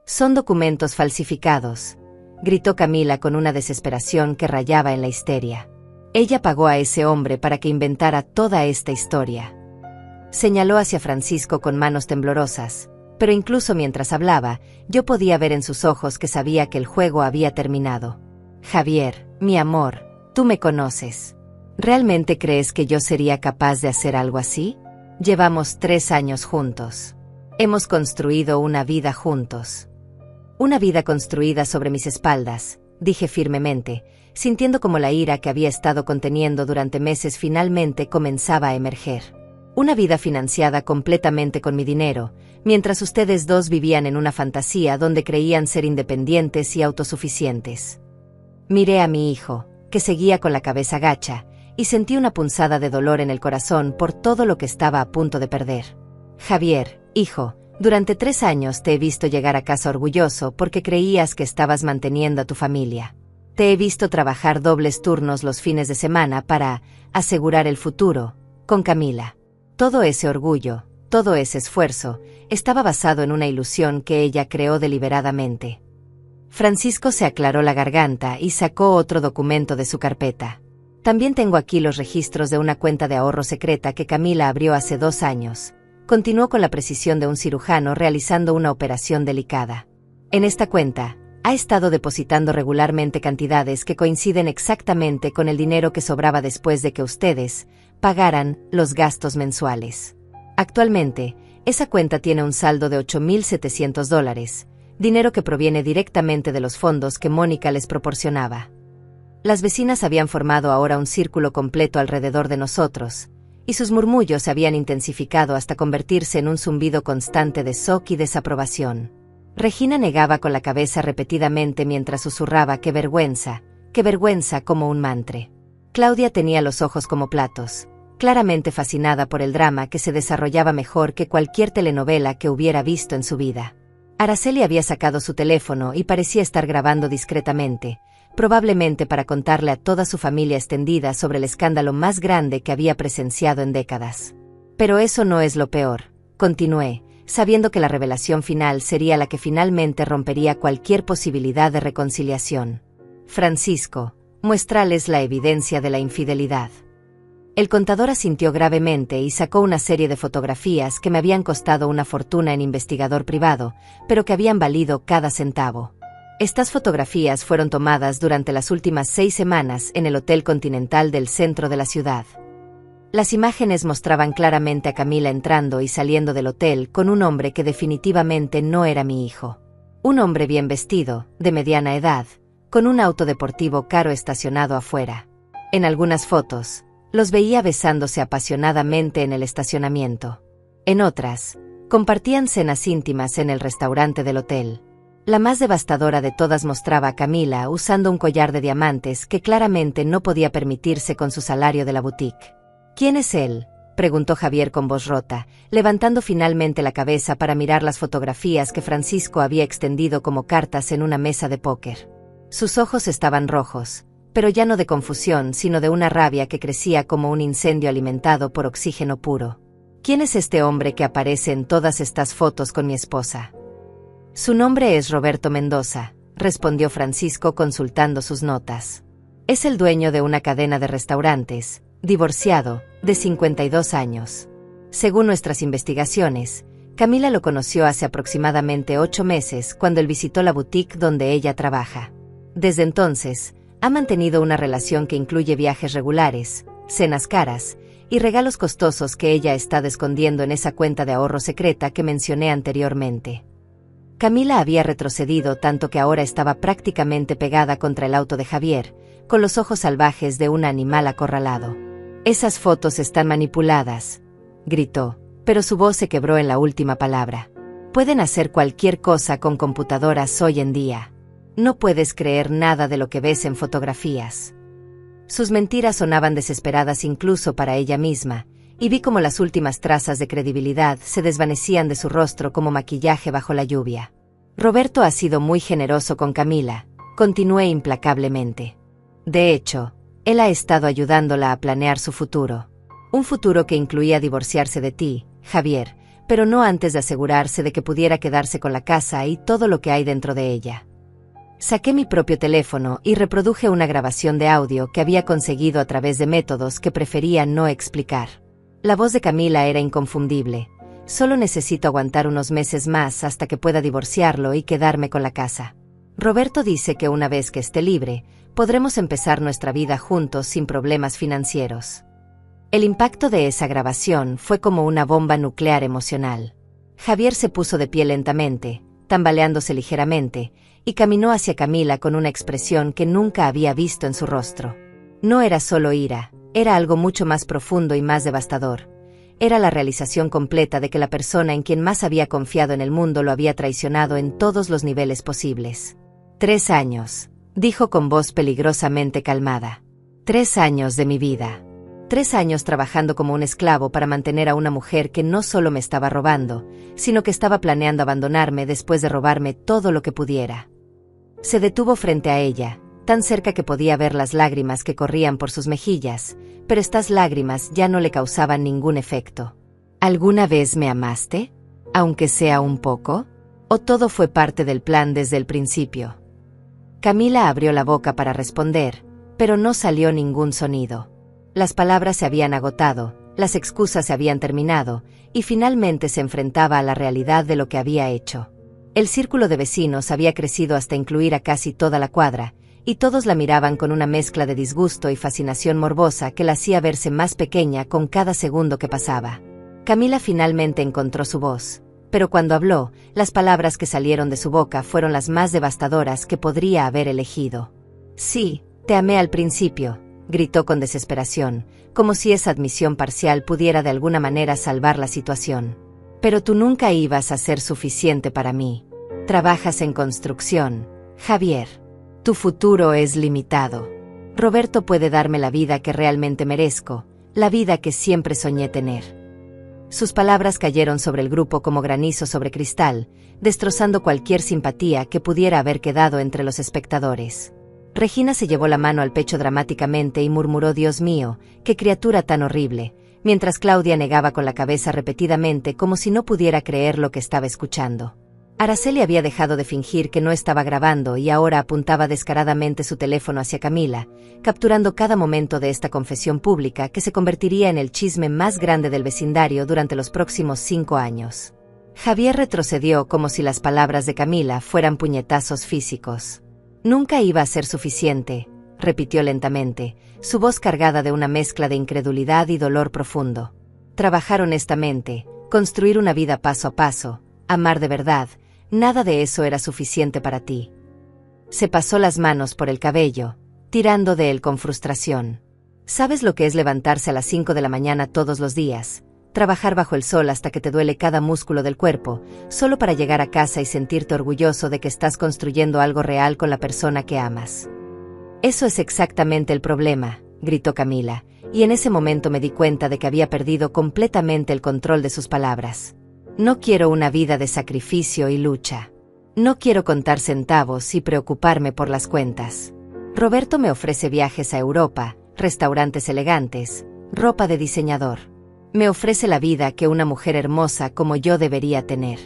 Son documentos falsificados, gritó Camila con una desesperación que rayaba en la histeria. Ella pagó a ese hombre para que inventara toda esta historia. Señaló hacia Francisco con manos temblorosas, pero incluso mientras hablaba, yo podía ver en sus ojos que sabía que el juego había terminado. Javier, mi amor, tú me conoces. ¿Realmente crees que yo sería capaz de hacer algo así? Llevamos 3 años juntos. Hemos construido una vida juntos. Una vida construida sobre mis espaldas, dije firmemente, sintiendo como la ira que había estado conteniendo durante meses finalmente comenzaba a emerger. Una vida financiada completamente con mi dinero, mientras ustedes dos vivían en una fantasía donde creían ser independientes y autosuficientes. Miré a mi hijo, que seguía con la cabeza gacha, y sentí una punzada de dolor en el corazón por todo lo que estaba a punto de perder. Javier, hijo, durante 3 años te he visto llegar a casa orgulloso porque creías que estabas manteniendo a tu familia. Te he visto trabajar dobles turnos los fines de semana para asegurar el futuro, con Camila. Todo ese orgullo, todo ese esfuerzo, estaba basado en una ilusión que ella creó deliberadamente. Francisco se aclaró la garganta y sacó otro documento de su carpeta. También tengo aquí los registros de una cuenta de ahorro secreta que Camila abrió hace 2 años. Continuó con la precisión de un cirujano realizando una operación delicada. En esta cuenta, ha estado depositando regularmente cantidades que coinciden exactamente con el dinero que sobraba después de que ustedes pagaran los gastos mensuales. Actualmente, esa cuenta tiene un saldo de $8,700, dinero que proviene directamente de los fondos que Mónica les proporcionaba. Las vecinas habían formado ahora un círculo completo alrededor de nosotros, y sus murmullos se habían intensificado hasta convertirse en un zumbido constante de shock y desaprobación. Regina negaba con la cabeza repetidamente mientras susurraba qué vergüenza, como un mantre. Claudia tenía los ojos como platos, claramente fascinada por el drama que se desarrollaba mejor que cualquier telenovela que hubiera visto en su vida. Araceli había sacado su teléfono y parecía estar grabando discretamente, probablemente para contarle a toda su familia extendida sobre el escándalo más grande que había presenciado en décadas. Pero eso no es lo peor, continué, sabiendo que la revelación final sería la que finalmente rompería cualquier posibilidad de reconciliación. Francisco, muéstrales la evidencia de la infidelidad. El contador asintió gravemente y sacó una serie de fotografías que me habían costado una fortuna en investigador privado, pero que habían valido cada centavo. Estas fotografías fueron tomadas durante las últimas 6 semanas en el Hotel Continental del centro de la ciudad. Las imágenes mostraban claramente a Camila entrando y saliendo del hotel con un hombre que definitivamente no era mi hijo. Un hombre bien vestido, de mediana edad, con un auto deportivo caro estacionado afuera. En algunas fotos, los veía besándose apasionadamente en el estacionamiento. En otras, compartían cenas íntimas en el restaurante del hotel. La más devastadora de todas mostraba a Camila usando un collar de diamantes que claramente no podía permitirse con su salario de la boutique. ¿Quién es él?, preguntó Javier con voz rota, levantando finalmente la cabeza para mirar las fotografías que Francisco había extendido como cartas en una mesa de póker. Sus ojos estaban rojos, pero ya no de confusión, sino de una rabia que crecía como un incendio alimentado por oxígeno puro. ¿Quién es este hombre que aparece en todas estas fotos con mi esposa? Su nombre es Roberto Mendoza, respondió Francisco consultando sus notas. Es el dueño de una cadena de restaurantes, divorciado, de 52 años. Según nuestras investigaciones, Camila lo conoció hace aproximadamente 8 meses cuando él visitó la boutique donde ella trabaja. Desde entonces, ha mantenido una relación que incluye viajes regulares, cenas caras y regalos costosos que ella está escondiendo en esa cuenta de ahorro secreta que mencioné anteriormente. Camila había retrocedido tanto que ahora estaba prácticamente pegada contra el auto de Javier, con los ojos salvajes de un animal acorralado. «Esas fotos están manipuladas», gritó, pero su voz se quebró en la última palabra. «Pueden hacer cualquier cosa con computadoras hoy en día. No puedes creer nada de lo que ves en fotografías». Sus mentiras sonaban desesperadas incluso para ella misma, y vi como las últimas trazas de credibilidad se desvanecían de su rostro como maquillaje bajo la lluvia. Roberto ha sido muy generoso con Camila, continué implacablemente. De hecho, él ha estado ayudándola a planear su futuro. Un futuro que incluía divorciarse de ti, Javier, pero no antes de asegurarse de que pudiera quedarse con la casa y todo lo que hay dentro de ella. Saqué mi propio teléfono y reproduje una grabación de audio que había conseguido a través de métodos que prefería no explicar. La voz de Camila era inconfundible, solo necesito aguantar unos meses más hasta que pueda divorciarlo y quedarme con la casa. Roberto dice que una vez que esté libre, podremos empezar nuestra vida juntos sin problemas financieros. El impacto de esa grabación fue como una bomba nuclear emocional. Javier se puso de pie lentamente, tambaleándose ligeramente, y caminó hacia Camila con una expresión que nunca había visto en su rostro. No era solo ira, era algo mucho más profundo y más devastador. Era la realización completa de que la persona en quien más había confiado en el mundo lo había traicionado en todos los niveles posibles. 3 años, dijo con voz peligrosamente calmada. 3 años de mi vida. 3 años trabajando como un esclavo para mantener a una mujer que no solo me estaba robando, sino que estaba planeando abandonarme después de robarme todo lo que pudiera. Se detuvo frente a ella, tan cerca que podía ver las lágrimas que corrían por sus mejillas, pero estas lágrimas ya no le causaban ningún efecto. ¿Alguna vez me amaste? ¿Aunque sea un poco? ¿O todo fue parte del plan desde el principio? Camila abrió la boca para responder, pero no salió ningún sonido. Las palabras se habían agotado, las excusas se habían terminado, y finalmente se enfrentaba a la realidad de lo que había hecho. El círculo de vecinos había crecido hasta incluir a casi toda la cuadra, y todos la miraban con una mezcla de disgusto y fascinación morbosa que la hacía verse más pequeña con cada segundo que pasaba. Camila finalmente encontró su voz, pero cuando habló, las palabras que salieron de su boca fueron las más devastadoras que podría haber elegido. Sí, te amé al principio, gritó con desesperación, como si esa admisión parcial pudiera de alguna manera salvar la situación. Pero tú nunca ibas a ser suficiente para mí. Trabajas en construcción, Javier. Tu futuro es limitado. Roberto puede darme la vida que realmente merezco, la vida que siempre soñé tener. Sus palabras cayeron sobre el grupo como granizo sobre cristal, destrozando cualquier simpatía que pudiera haber quedado entre los espectadores. Regina se llevó la mano al pecho dramáticamente y murmuró: «Dios mío, qué criatura tan horrible», mientras Claudia negaba con la cabeza repetidamente como si no pudiera creer lo que estaba escuchando. Araceli había dejado de fingir que no estaba grabando y ahora apuntaba descaradamente su teléfono hacia Camila, capturando cada momento de esta confesión pública que se convertiría en el chisme más grande del vecindario durante los próximos 5 años. Javier retrocedió como si las palabras de Camila fueran puñetazos físicos. «Nunca iba a ser suficiente», repitió lentamente, su voz cargada de una mezcla de incredulidad y dolor profundo. «Trabajar honestamente, construir una vida paso a paso, amar de verdad, nada de eso era suficiente para ti». Se pasó las manos por el cabello, tirando de él con frustración. «¿Sabes lo que es levantarse a las 5 de la mañana todos los días? Trabajar bajo el sol hasta que te duele cada músculo del cuerpo, solo para llegar a casa y sentirte orgulloso de que estás construyendo algo real con la persona que amas». «Eso es exactamente el problema», gritó Camila, y en ese momento me di cuenta de que había perdido completamente el control de sus palabras. «No quiero una vida de sacrificio y lucha. No quiero contar centavos y preocuparme por las cuentas. Roberto me ofrece viajes a Europa, restaurantes elegantes, ropa de diseñador. Me ofrece la vida que una mujer hermosa como yo debería tener».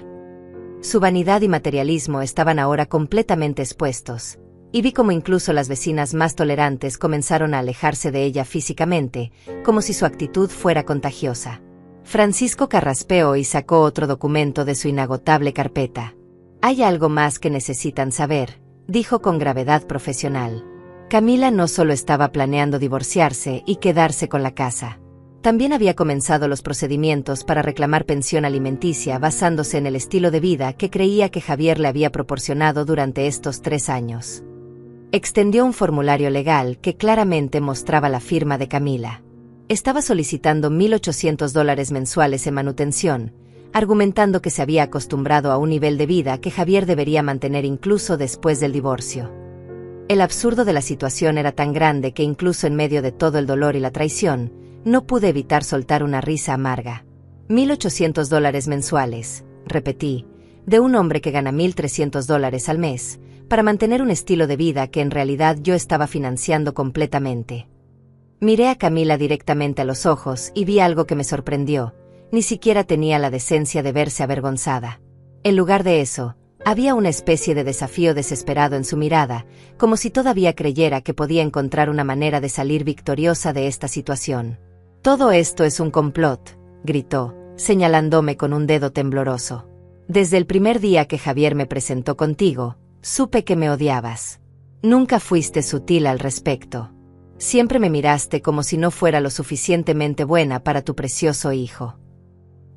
Su vanidad y materialismo estaban ahora completamente expuestos, y vi como incluso las vecinas más tolerantes comenzaron a alejarse de ella físicamente, como si su actitud fuera contagiosa. Francisco carraspeó y sacó otro documento de su inagotable carpeta. «Hay algo más que necesitan saber», dijo con gravedad profesional. Camila no solo estaba planeando divorciarse y quedarse con la casa. También había comenzado los procedimientos para reclamar pensión alimenticia basándose en el estilo de vida que creía que Javier le había proporcionado durante estos 3 años. Extendió un formulario legal que claramente mostraba la firma de Camila. Estaba solicitando $1,800 mensuales en manutención, argumentando que se había acostumbrado a un nivel de vida que Javier debería mantener incluso después del divorcio. El absurdo de la situación era tan grande que incluso en medio de todo el dolor y la traición, no pude evitar soltar una risa amarga. $1,800 mensuales, repetí, de un hombre que gana $1,300 al mes, para mantener un estilo de vida que en realidad yo estaba financiando completamente. Miré a Camila directamente a los ojos y vi algo que me sorprendió. Ni siquiera tenía la decencia de verse avergonzada. En lugar de eso, había una especie de desafío desesperado en su mirada, como si todavía creyera que podía encontrar una manera de salir victoriosa de esta situación. «Todo esto es un complot», gritó, señalándome con un dedo tembloroso. Desde el primer día que Javier me presentó contigo, supe que me odiabas. Nunca fuiste sutil al respecto. Siempre me miraste como si no fuera lo suficientemente buena para tu precioso hijo.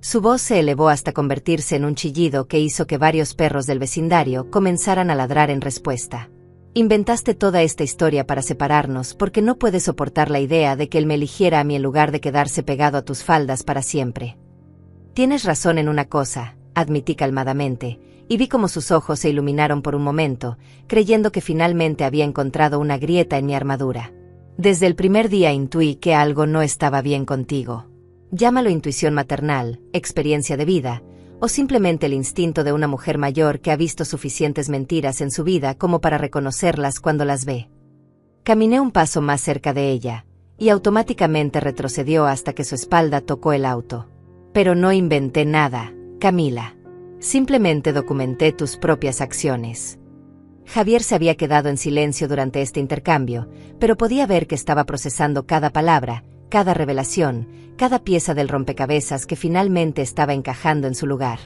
Su voz se elevó hasta convertirse en un chillido que hizo que varios perros del vecindario comenzaran a ladrar en respuesta. Inventaste toda esta historia para separarnos porque no puedes soportar la idea de que él me eligiera a mí en lugar de quedarse pegado a tus faldas para siempre. Tienes razón en una cosa, admití calmadamente, y vi cómo sus ojos se iluminaron por un momento, creyendo que finalmente había encontrado una grieta en mi armadura. Desde el primer día intuí que algo no estaba bien contigo. Llámalo intuición maternal, experiencia de vida, o simplemente el instinto de una mujer mayor que ha visto suficientes mentiras en su vida como para reconocerlas cuando las ve. Caminé un paso más cerca de ella, y automáticamente retrocedió hasta que su espalda tocó el auto. Pero no inventé nada, Camila. Simplemente documenté tus propias acciones. Javier se había quedado en silencio durante este intercambio, pero podía ver que estaba procesando cada palabra, cada revelación, cada pieza del rompecabezas que finalmente estaba encajando en su lugar.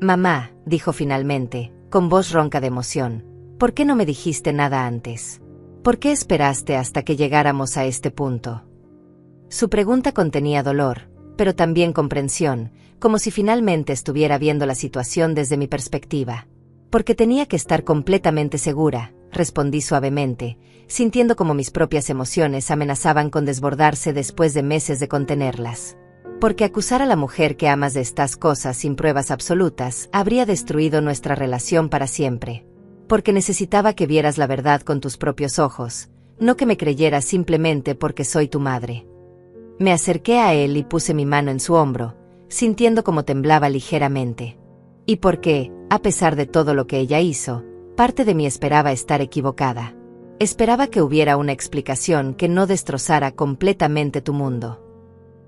Mamá, dijo finalmente, con voz ronca de emoción, ¿por qué no me dijiste nada antes? ¿Por qué esperaste hasta que llegáramos a este punto? Su pregunta contenía dolor, pero también comprensión, como si finalmente estuviera viendo la situación desde mi perspectiva. Porque tenía que estar completamente segura, respondí suavemente, sintiendo como mis propias emociones amenazaban con desbordarse después de meses de contenerlas. Porque acusar a la mujer que amas de estas cosas sin pruebas absolutas habría destruido nuestra relación para siempre. Porque necesitaba que vieras la verdad con tus propios ojos, no que me creyeras simplemente porque soy tu madre. Me acerqué a él y puse mi mano en su hombro, sintiendo como temblaba ligeramente. Y porque, a pesar de todo lo que ella hizo, parte de mí esperaba estar equivocada. Esperaba que hubiera una explicación que no destrozara completamente tu mundo.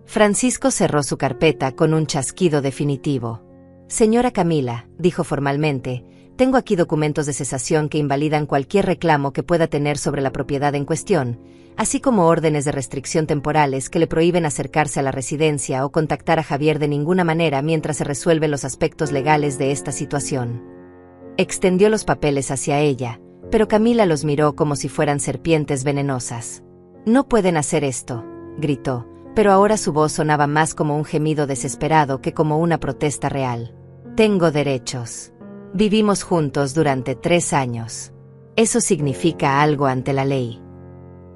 Francisco cerró su carpeta con un chasquido definitivo. Señora Camila, dijo formalmente, tengo aquí documentos de cesación que invalidan cualquier reclamo que pueda tener sobre la propiedad en cuestión, así como órdenes de restricción temporales que le prohíben acercarse a la residencia o contactar a Javier de ninguna manera mientras se resuelven los aspectos legales de esta situación. Extendió los papeles hacia ella, pero Camila los miró como si fueran serpientes venenosas. No pueden hacer esto, gritó, pero ahora su voz sonaba más como un gemido desesperado que como una protesta real. Tengo derechos. Vivimos juntos durante 3 años. Eso significa algo ante la ley.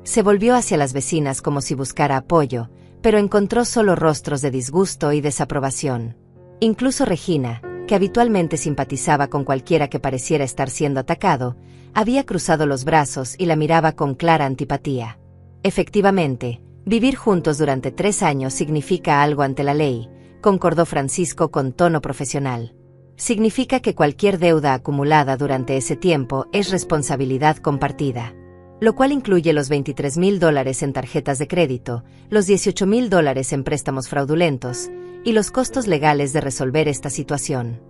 Se volvió hacia las vecinas como si buscara apoyo, pero encontró solo rostros de disgusto y desaprobación. Incluso Regina, que habitualmente simpatizaba con cualquiera que pareciera estar siendo atacado, había cruzado los brazos y la miraba con clara antipatía. Efectivamente, vivir juntos durante 3 años significa algo ante la ley, concordó Francisco con tono profesional. Significa que cualquier deuda acumulada durante ese tiempo es responsabilidad compartida. Lo cual incluye los $23,000 en tarjetas de crédito, los $18,000 en préstamos fraudulentos, y los costos legales de resolver esta situación.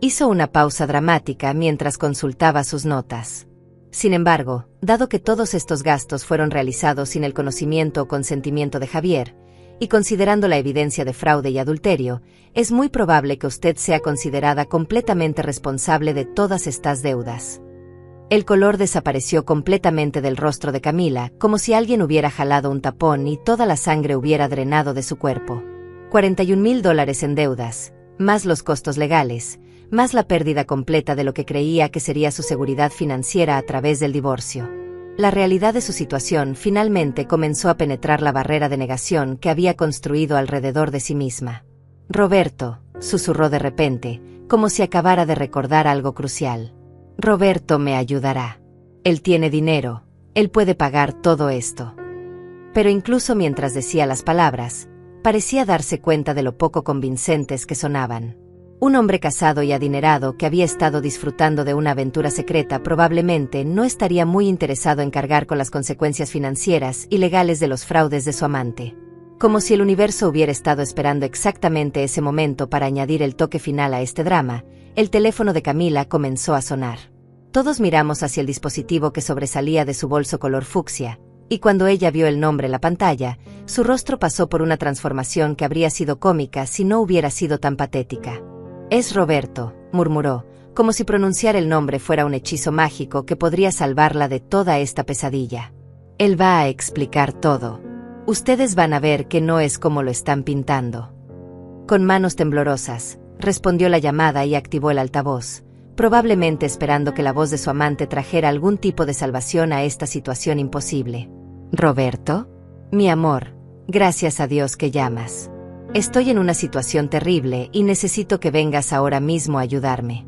Hizo una pausa dramática mientras consultaba sus notas. Sin embargo, dado que todos estos gastos fueron realizados sin el conocimiento o consentimiento de Javier, y considerando la evidencia de fraude y adulterio, es muy probable que usted sea considerada completamente responsable de todas estas deudas. El color desapareció completamente del rostro de Camila, como si alguien hubiera jalado un tapón y toda la sangre hubiera drenado de su cuerpo. $41,000 en deudas, más los costos legales, más la pérdida completa de lo que creía que sería su seguridad financiera a través del divorcio. La realidad de su situación finalmente comenzó a penetrar la barrera de negación que había construido alrededor de sí misma. Roberto, susurró de repente, como si acabara de recordar algo crucial. Roberto me ayudará. Él tiene dinero, él puede pagar todo esto. Pero incluso mientras decía las palabras, parecía darse cuenta de lo poco convincentes que sonaban. Un hombre casado y adinerado que había estado disfrutando de una aventura secreta probablemente no estaría muy interesado en cargar con las consecuencias financieras y legales de los fraudes de su amante. Como si el universo hubiera estado esperando exactamente ese momento para añadir el toque final a este drama, el teléfono de Camila comenzó a sonar. Todos miramos hacia el dispositivo que sobresalía de su bolso color fucsia, Y cuando ella vio el nombre en la pantalla, su rostro pasó por una transformación que habría sido cómica si no hubiera sido tan patética. «Es Roberto», murmuró, como si pronunciar el nombre fuera un hechizo mágico que podría salvarla de toda esta pesadilla. «Él va a explicar todo. Ustedes van a ver que no es como lo están pintando». Con manos temblorosas, respondió la llamada y activó el altavoz, probablemente esperando que la voz de su amante trajera algún tipo de salvación a esta situación imposible. «¿Roberto? Mi amor, gracias a Dios que llamas. Estoy en una situación terrible y necesito que vengas ahora mismo a ayudarme».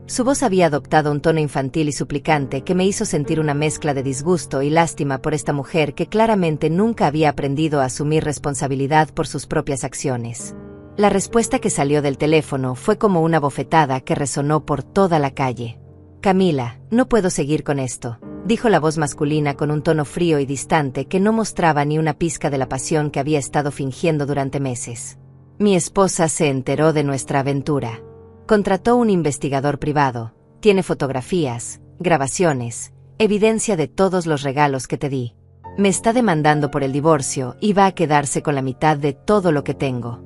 Su voz había adoptado un tono infantil y suplicante que me hizo sentir una mezcla de disgusto y lástima por esta mujer que claramente nunca había aprendido a asumir responsabilidad por sus propias acciones. La respuesta que salió del teléfono fue como una bofetada que resonó por toda la calle. «Camila, no puedo seguir con esto», dijo la voz masculina con un tono frío y distante que no mostraba ni una pizca de la pasión que había estado fingiendo durante meses. «Mi esposa se enteró de nuestra aventura. Contrató un investigador privado, tiene fotografías, grabaciones, evidencia de todos los regalos que te di. Me está demandando por el divorcio y va a quedarse con la mitad de todo lo que tengo».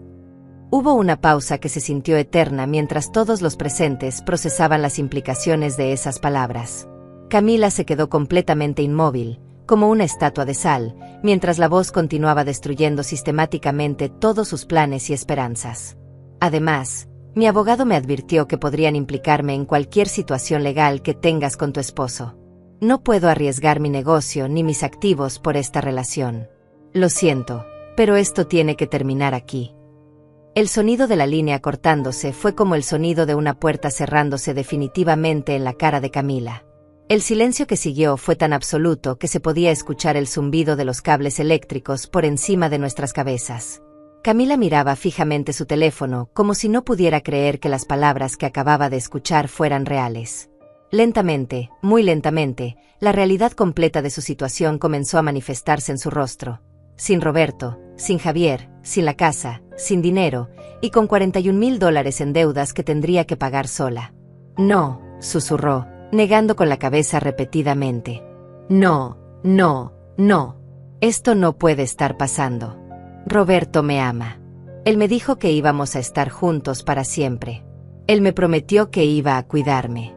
Hubo una pausa que se sintió eterna mientras todos los presentes procesaban las implicaciones de esas palabras. Camila se quedó completamente inmóvil, como una estatua de sal, mientras la voz continuaba destruyendo sistemáticamente todos sus planes y esperanzas. «Además, mi abogado me advirtió que podrían implicarme en cualquier situación legal que tengas con tu esposo. No puedo arriesgar mi negocio ni mis activos por esta relación. Lo siento, pero esto tiene que terminar aquí». El sonido de la línea cortándose fue como el sonido de una puerta cerrándose definitivamente en la cara de Camila. El silencio que siguió fue tan absoluto que se podía escuchar el zumbido de los cables eléctricos por encima de nuestras cabezas. Camila miraba fijamente su teléfono como si no pudiera creer que las palabras que acababa de escuchar fueran reales. Lentamente, muy lentamente, la realidad completa de su situación comenzó a manifestarse en su rostro. Sin Roberto, sin Javier, sin la casa, sin dinero, y con $41,000 en deudas que tendría que pagar sola. «No», susurró, negando con la cabeza repetidamente. «No, no, no. Esto no puede estar pasando. Roberto me ama. Él me dijo que íbamos a estar juntos para siempre. Él me prometió que iba a cuidarme».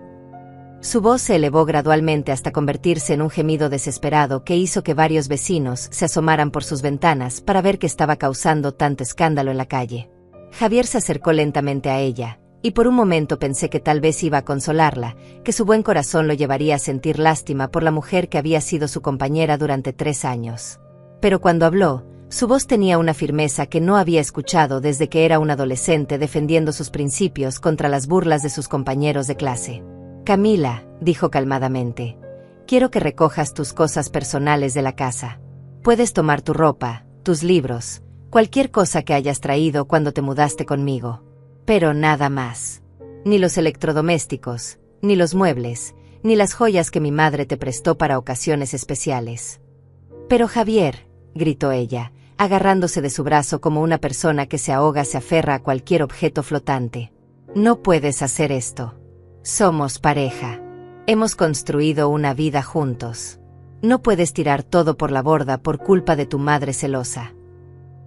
Su voz se elevó gradualmente hasta convertirse en un gemido desesperado que hizo que varios vecinos se asomaran por sus ventanas para ver qué estaba causando tanto escándalo en la calle. Javier se acercó lentamente a ella, y por un momento pensé que tal vez iba a consolarla, que su buen corazón lo llevaría a sentir lástima por la mujer que había sido su compañera durante 3 años. Pero cuando habló, su voz tenía una firmeza que no había escuchado desde que era un adolescente defendiendo sus principios contra las burlas de sus compañeros de clase. «Camila», dijo calmadamente, «quiero que recojas tus cosas personales de la casa. Puedes tomar tu ropa, tus libros, cualquier cosa que hayas traído cuando te mudaste conmigo. Pero nada más. Ni los electrodomésticos, ni los muebles, ni las joyas que mi madre te prestó para ocasiones especiales». «Pero Javier», gritó ella, agarrándose de su brazo como una persona que se ahoga se aferra a cualquier objeto flotante. «No puedes hacer esto. Somos pareja. Hemos construido una vida juntos. No puedes tirar todo por la borda por culpa de tu madre celosa».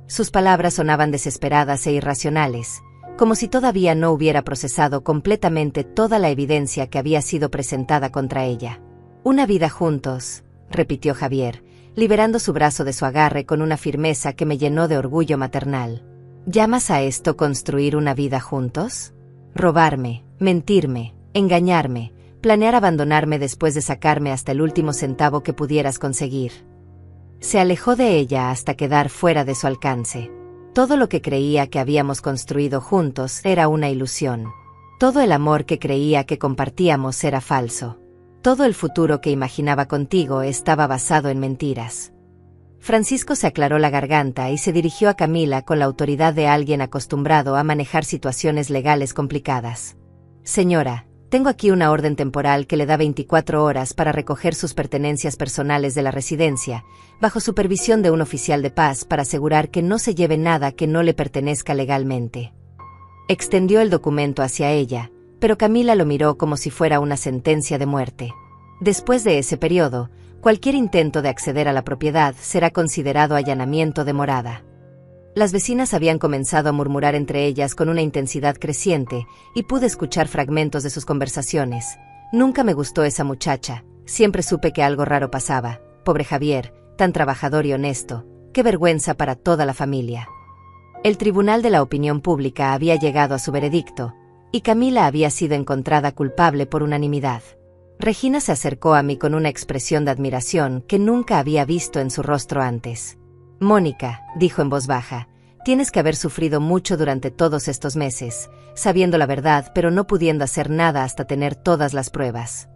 Sus palabras sonaban desesperadas e irracionales, como si todavía no hubiera procesado completamente toda la evidencia que había sido presentada contra ella. «Una vida juntos», repitió Javier, liberando su brazo de su agarre con una firmeza que me llenó de orgullo maternal. «¿Llamas a esto construir una vida juntos? Robarme, mentirme, engañarme, planear abandonarme después de sacarme hasta el último centavo que pudieras conseguir». Se alejó de ella hasta quedar fuera de su alcance. Todo lo que creía que habíamos construido juntos era una ilusión. Todo el amor que creía que compartíamos era falso. Todo el futuro que imaginaba contigo estaba basado en mentiras. Francisco se aclaró la garganta y se dirigió a Camila con la autoridad de alguien acostumbrado a manejar situaciones legales complicadas. «Señora, tengo aquí una orden temporal que le da 24 horas para recoger sus pertenencias personales de la residencia, bajo supervisión de un oficial de paz para asegurar que no se lleve nada que no le pertenezca legalmente». Extendió el documento hacia ella, pero Camila lo miró como si fuera una sentencia de muerte. Después de ese periodo, Cualquier intento de acceder a la propiedad será considerado allanamiento de morada. Las vecinas habían comenzado a murmurar entre ellas con una intensidad creciente, y pude escuchar fragmentos de sus conversaciones. Nunca me gustó esa muchacha, siempre supe que algo raro pasaba. Pobre Javier, tan trabajador y honesto, qué vergüenza para toda la familia. El Tribunal de la Opinión Pública había llegado a su veredicto, y Camila había sido encontrada culpable por unanimidad. Regina se acercó a mí con una expresión de admiración que nunca había visto en su rostro antes. «Mónica», dijo en voz baja, «tienes que haber sufrido mucho durante todos estos meses, sabiendo la verdad pero no pudiendo hacer nada hasta tener todas las pruebas».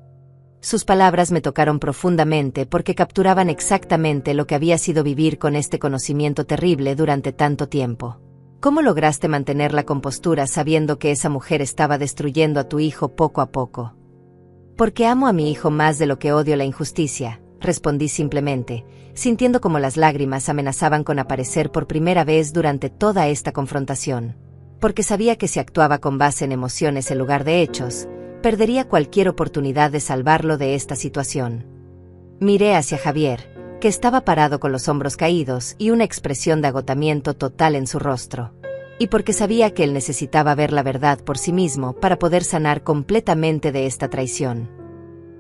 Sus palabras me tocaron profundamente porque capturaban exactamente lo que había sido vivir con este conocimiento terrible durante tanto tiempo. ¿Cómo lograste mantener la compostura sabiendo que esa mujer estaba destruyendo a tu hijo poco a poco? «Porque amo a mi hijo más de lo que odio la injusticia», respondí simplemente, sintiendo como las lágrimas amenazaban con aparecer por primera vez durante toda esta confrontación. Porque sabía que si actuaba con base en emociones en lugar de hechos, perdería cualquier oportunidad de salvarlo de esta situación. Miré hacia Javier, que estaba parado con los hombros caídos y una expresión de agotamiento total en su rostro. Y porque sabía que él necesitaba ver la verdad por sí mismo para poder sanar completamente de esta traición.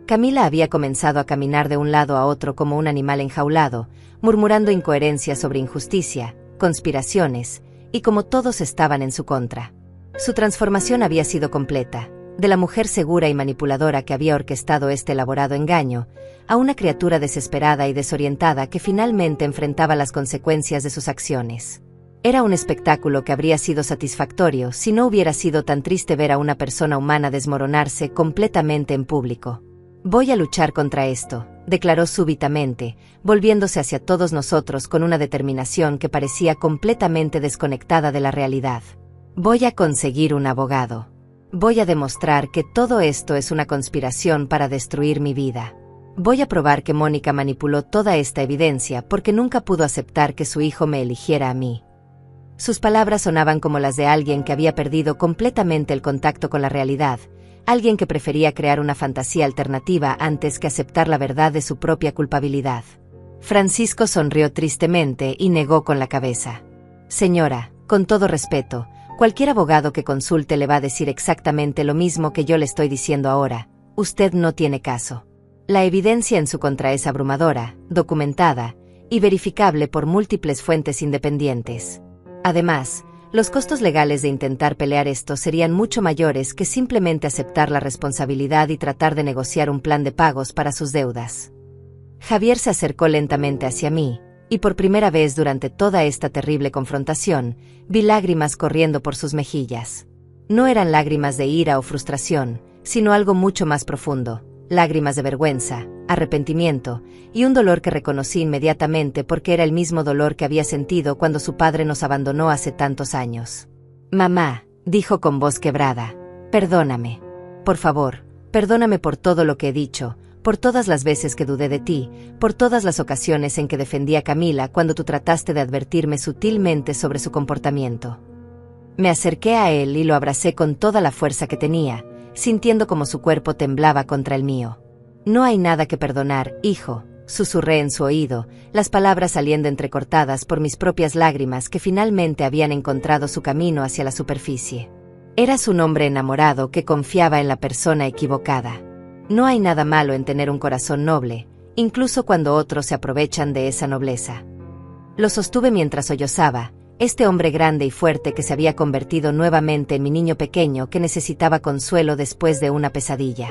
Camila había comenzado a caminar de un lado a otro como un animal enjaulado, murmurando incoherencias sobre injusticia, conspiraciones, y como todos estaban en su contra. Su transformación había sido completa, de la mujer segura y manipuladora que había orquestado este elaborado engaño, a una criatura desesperada y desorientada que finalmente enfrentaba las consecuencias de sus acciones. Era un espectáculo que habría sido satisfactorio si no hubiera sido tan triste ver a una persona humana desmoronarse completamente en público. «Voy a luchar contra esto», declaró súbitamente, volviéndose hacia todos nosotros con una determinación que parecía completamente desconectada de la realidad. «Voy a conseguir un abogado. Voy a demostrar que todo esto es una conspiración para destruir mi vida. Voy a probar que Mónica manipuló toda esta evidencia porque nunca pudo aceptar que su hijo me eligiera a mí». Sus palabras sonaban como las de alguien que había perdido completamente el contacto con la realidad, alguien que prefería crear una fantasía alternativa antes que aceptar la verdad de su propia culpabilidad. Francisco sonrió tristemente y negó con la cabeza. «Señora, con todo respeto, cualquier abogado que consulte le va a decir exactamente lo mismo que yo le estoy diciendo ahora. Usted no tiene caso. La evidencia en su contra es abrumadora, documentada y verificable por múltiples fuentes independientes. Además, los costos legales de intentar pelear esto serían mucho mayores que simplemente aceptar la responsabilidad y tratar de negociar un plan de pagos para sus deudas». Javier se acercó lentamente hacia mí, y por primera vez durante toda esta terrible confrontación, vi lágrimas corriendo por sus mejillas. No eran lágrimas de ira o frustración, sino algo mucho más profundo, lágrimas de vergüenza, arrepentimiento, y un dolor que reconocí inmediatamente porque era el mismo dolor que había sentido cuando su padre nos abandonó hace tantos años. «Mamá», dijo con voz quebrada, «perdóname. Por favor, perdóname por todo lo que he dicho, por todas las veces que dudé de ti, por todas las ocasiones en que defendí a Camila cuando tú trataste de advertirme sutilmente sobre su comportamiento». Me acerqué a él y lo abracé con toda la fuerza que tenía, sintiendo como su cuerpo temblaba contra el mío. «No hay nada que perdonar, hijo», susurré en su oído, las palabras saliendo entrecortadas por mis propias lágrimas que finalmente habían encontrado su camino hacia la superficie. Eras un hombre enamorado que confiaba en la persona equivocada. No hay nada malo en tener un corazón noble, incluso cuando otros se aprovechan de esa nobleza. Lo sostuve mientras sollozaba, este hombre grande y fuerte que se había convertido nuevamente en mi niño pequeño que necesitaba consuelo después de una pesadilla.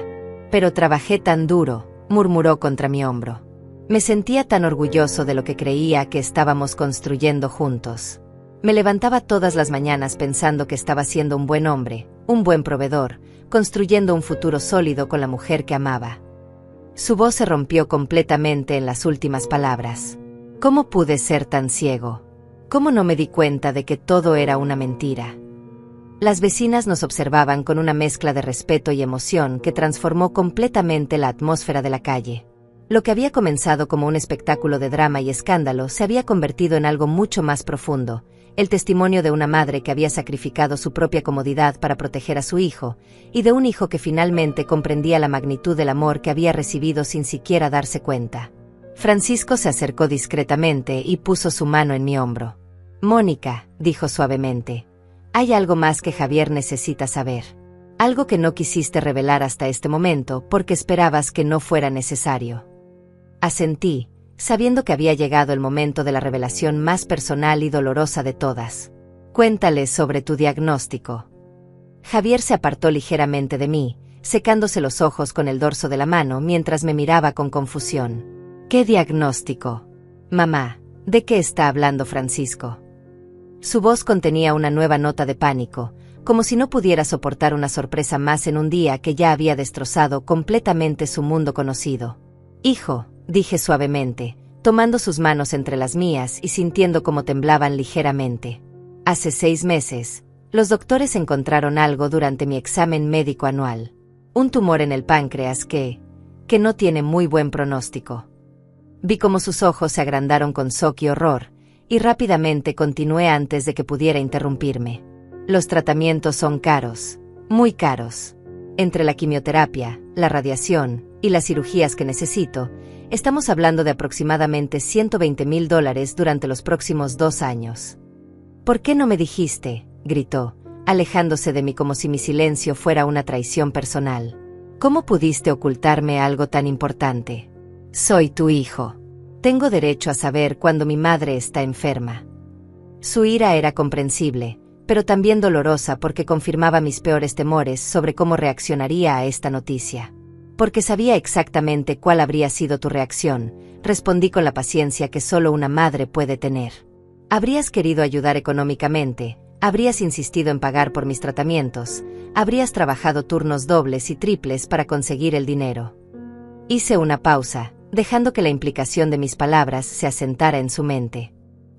«Pero trabajé tan duro», murmuró contra mi hombro. Me sentía tan orgulloso de lo que creía que estábamos construyendo juntos. Me levantaba todas las mañanas pensando que estaba siendo un buen hombre, un buen proveedor, construyendo un futuro sólido con la mujer que amaba. Su voz se rompió completamente en las últimas palabras. ¿Cómo pude ser tan ciego? ¿Cómo no me di cuenta de que todo era una mentira? Las vecinas nos observaban con una mezcla de respeto y emoción que transformó completamente la atmósfera de la calle. Lo que había comenzado como un espectáculo de drama y escándalo se había convertido en algo mucho más profundo, el testimonio de una madre que había sacrificado su propia comodidad para proteger a su hijo, y de un hijo que finalmente comprendía la magnitud del amor que había recibido sin siquiera darse cuenta. Francisco se acercó discretamente y puso su mano en mi hombro. Mónica, dijo suavemente, hay algo más que Javier necesita saber. Algo que no quisiste revelar hasta este momento porque esperabas que no fuera necesario. Asentí, sabiendo que había llegado el momento de la revelación más personal y dolorosa de todas. Cuéntale sobre tu diagnóstico. Javier se apartó ligeramente de mí, secándose los ojos con el dorso de la mano mientras me miraba con confusión. ¿Qué diagnóstico? Mamá, ¿de qué está hablando Francisco? Su voz contenía una nueva nota de pánico, como si no pudiera soportar una sorpresa más en un día que ya había destrozado completamente su mundo conocido. Hijo, dije suavemente, tomando sus manos entre las mías y sintiendo cómo temblaban ligeramente. Hace 6 meses, los doctores encontraron algo durante mi examen médico anual. Un tumor en el páncreas que no tiene muy buen pronóstico. Vi cómo sus ojos se agrandaron con shock y horror, y rápidamente continué antes de que pudiera interrumpirme. Los tratamientos son caros, muy caros. Entre la quimioterapia, la radiación y las cirugías que necesito, estamos hablando de aproximadamente $120,000 durante los próximos 2 años. ¿Por qué no me dijiste?, gritó, alejándose de mí como si mi silencio fuera una traición personal. ¿Cómo pudiste ocultarme algo tan importante? Soy tu hijo. Tengo derecho a saber cuando mi madre está enferma. Su ira era comprensible, pero también dolorosa porque confirmaba mis peores temores sobre cómo reaccionaría a esta noticia. Porque sabía exactamente cuál habría sido tu reacción, respondí con la paciencia que solo una madre puede tener. Habrías querido ayudar económicamente, habrías insistido en pagar por mis tratamientos, habrías trabajado turnos dobles y triples para conseguir el dinero. Hice una pausa, dejando que la implicación de mis palabras se asentara en su mente.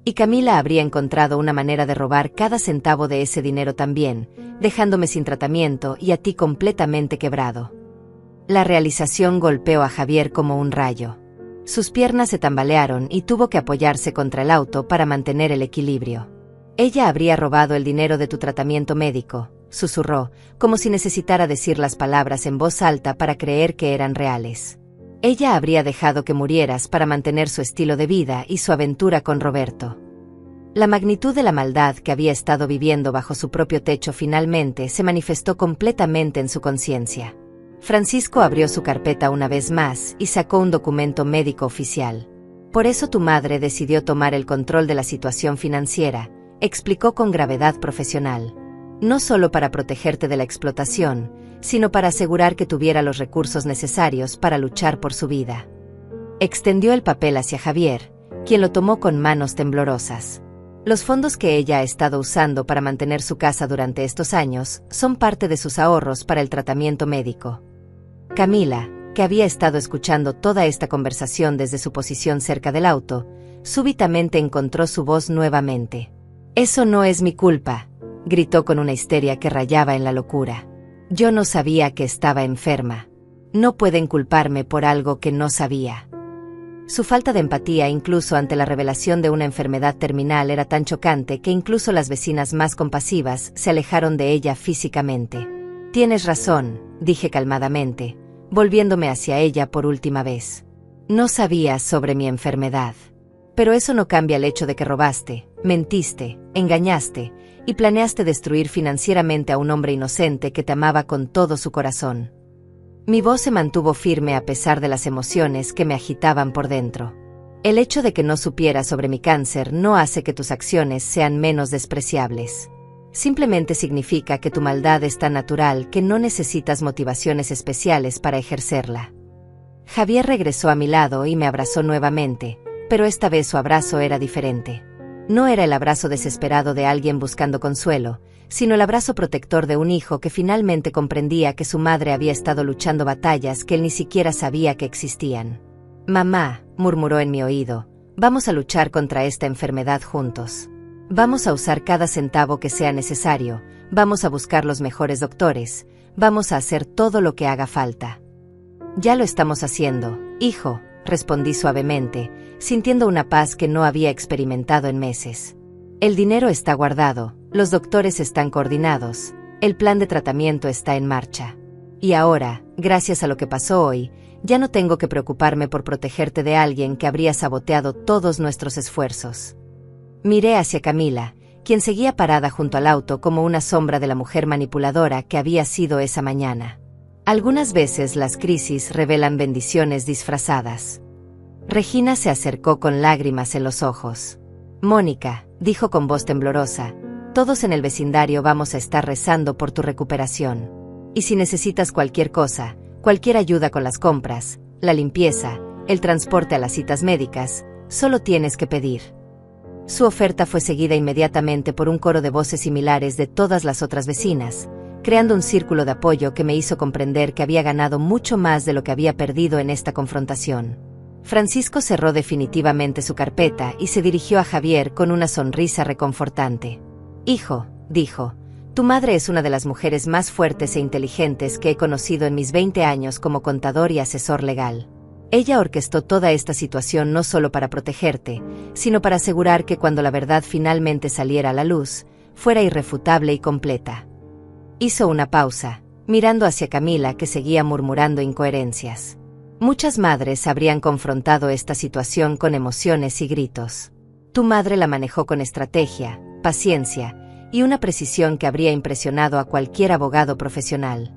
Y Camila habría encontrado una manera de robar cada centavo de ese dinero también, dejándome sin tratamiento y a ti completamente quebrado. La realización golpeó a Javier como un rayo. Sus piernas se tambalearon y tuvo que apoyarse contra el auto para mantener el equilibrio. Ella habría robado el dinero de tu tratamiento médico, susurró, como si necesitara decir las palabras en voz alta para creer que eran reales. Ella habría dejado que murieras para mantener su estilo de vida y su aventura con Roberto. La magnitud de la maldad que había estado viviendo bajo su propio techo finalmente se manifestó completamente en su conciencia. Francisco abrió su carpeta una vez más y sacó un documento médico oficial. Por eso tu madre decidió tomar el control de la situación financiera, explicó con gravedad profesional. No solo para protegerte de la explotación, sino para asegurar que tuviera los recursos necesarios para luchar por su vida. Extendió el papel hacia Javier, quien lo tomó con manos temblorosas. Los fondos que ella ha estado usando para mantener su casa durante estos años son parte de sus ahorros para el tratamiento médico. Camila, que había estado escuchando toda esta conversación desde su posición cerca del auto, súbitamente encontró su voz nuevamente. «Eso no es mi culpa», gritó con una histeria que rayaba en la locura. «Yo no sabía que estaba enferma. No pueden culparme por algo que no sabía». Su falta de empatía incluso ante la revelación de una enfermedad terminal era tan chocante que incluso las vecinas más compasivas se alejaron de ella físicamente. «Tienes razón», dije calmadamente, volviéndome hacia ella por última vez. «No sabías sobre mi enfermedad. Pero eso no cambia el hecho de que robaste, mentiste, engañaste y planeaste destruir financieramente a un hombre inocente que te amaba con todo su corazón». Mi voz se mantuvo firme a pesar de las emociones que me agitaban por dentro. El hecho de que no supieras sobre mi cáncer no hace que tus acciones sean menos despreciables. Simplemente significa que tu maldad es tan natural que no necesitas motivaciones especiales para ejercerla. Javier regresó a mi lado y me abrazó nuevamente, pero esta vez su abrazo era diferente. No era el abrazo desesperado de alguien buscando consuelo, sino el abrazo protector de un hijo que finalmente comprendía que su madre había estado luchando batallas que él ni siquiera sabía que existían. «Mamá», murmuró en mi oído, «vamos a luchar contra esta enfermedad juntos. Vamos a usar cada centavo que sea necesario, vamos a buscar los mejores doctores, vamos a hacer todo lo que haga falta». «Ya lo estamos haciendo, hijo», respondí suavemente, sintiendo una paz que no había experimentado en meses. «El dinero está guardado, los doctores están coordinados, el plan de tratamiento está en marcha. Y ahora, gracias a lo que pasó hoy, ya no tengo que preocuparme por protegerte de alguien que habría saboteado todos nuestros esfuerzos. Miré hacia Camila, quien seguía parada junto al auto como una sombra de la mujer manipuladora que había sido esa mañana. Algunas veces las crisis revelan bendiciones disfrazadas. Regina se acercó con lágrimas en los ojos. «Mónica», dijo con voz temblorosa, «todos en el vecindario vamos a estar rezando por tu recuperación. Y si necesitas cualquier cosa, cualquier ayuda con las compras, la limpieza, el transporte a las citas médicas, solo tienes que pedir». Su oferta fue seguida inmediatamente por un coro de voces similares de todas las otras vecinas, creando un círculo de apoyo que me hizo comprender que había ganado mucho más de lo que había perdido en esta confrontación. Francisco cerró definitivamente su carpeta y se dirigió a Javier con una sonrisa reconfortante. «Hijo», dijo, «tu madre es una de las mujeres más fuertes e inteligentes que he conocido en mis 20 años como contador y asesor legal. Ella orquestó toda esta situación no solo para protegerte, sino para asegurar que cuando la verdad finalmente saliera a la luz, fuera irrefutable y completa». Hizo una pausa, mirando hacia Camila que seguía murmurando incoherencias. Muchas madres habrían confrontado esta situación con emociones y gritos. Tu madre la manejó con estrategia, paciencia y una precisión que habría impresionado a cualquier abogado profesional.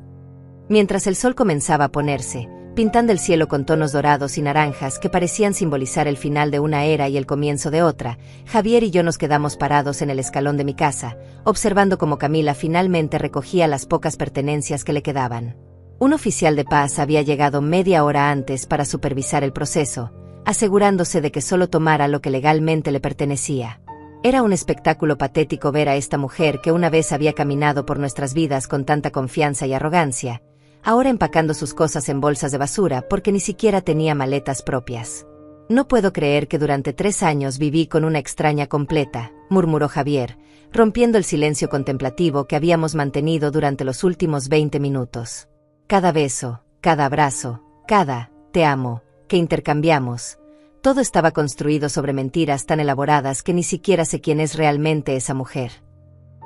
Mientras el sol comenzaba a ponerse, pintando el cielo con tonos dorados y naranjas que parecían simbolizar el final de una era y el comienzo de otra, Javier y yo nos quedamos parados en el escalón de mi casa, observando cómo Camila finalmente recogía las pocas pertenencias que le quedaban. Un oficial de paz había llegado media hora antes para supervisar el proceso, asegurándose de que solo tomara lo que legalmente le pertenecía. Era un espectáculo patético ver a esta mujer que una vez había caminado por nuestras vidas con tanta confianza y arrogancia, ahora empacando sus cosas en bolsas de basura porque ni siquiera tenía maletas propias. «No puedo creer que durante 3 años viví con una extraña completa», murmuró Javier, rompiendo el silencio contemplativo que habíamos mantenido durante los últimos 20 minutos. «Cada beso, cada abrazo, cada «te amo» que intercambiamos, todo estaba construido sobre mentiras tan elaboradas que ni siquiera sé quién es realmente esa mujer».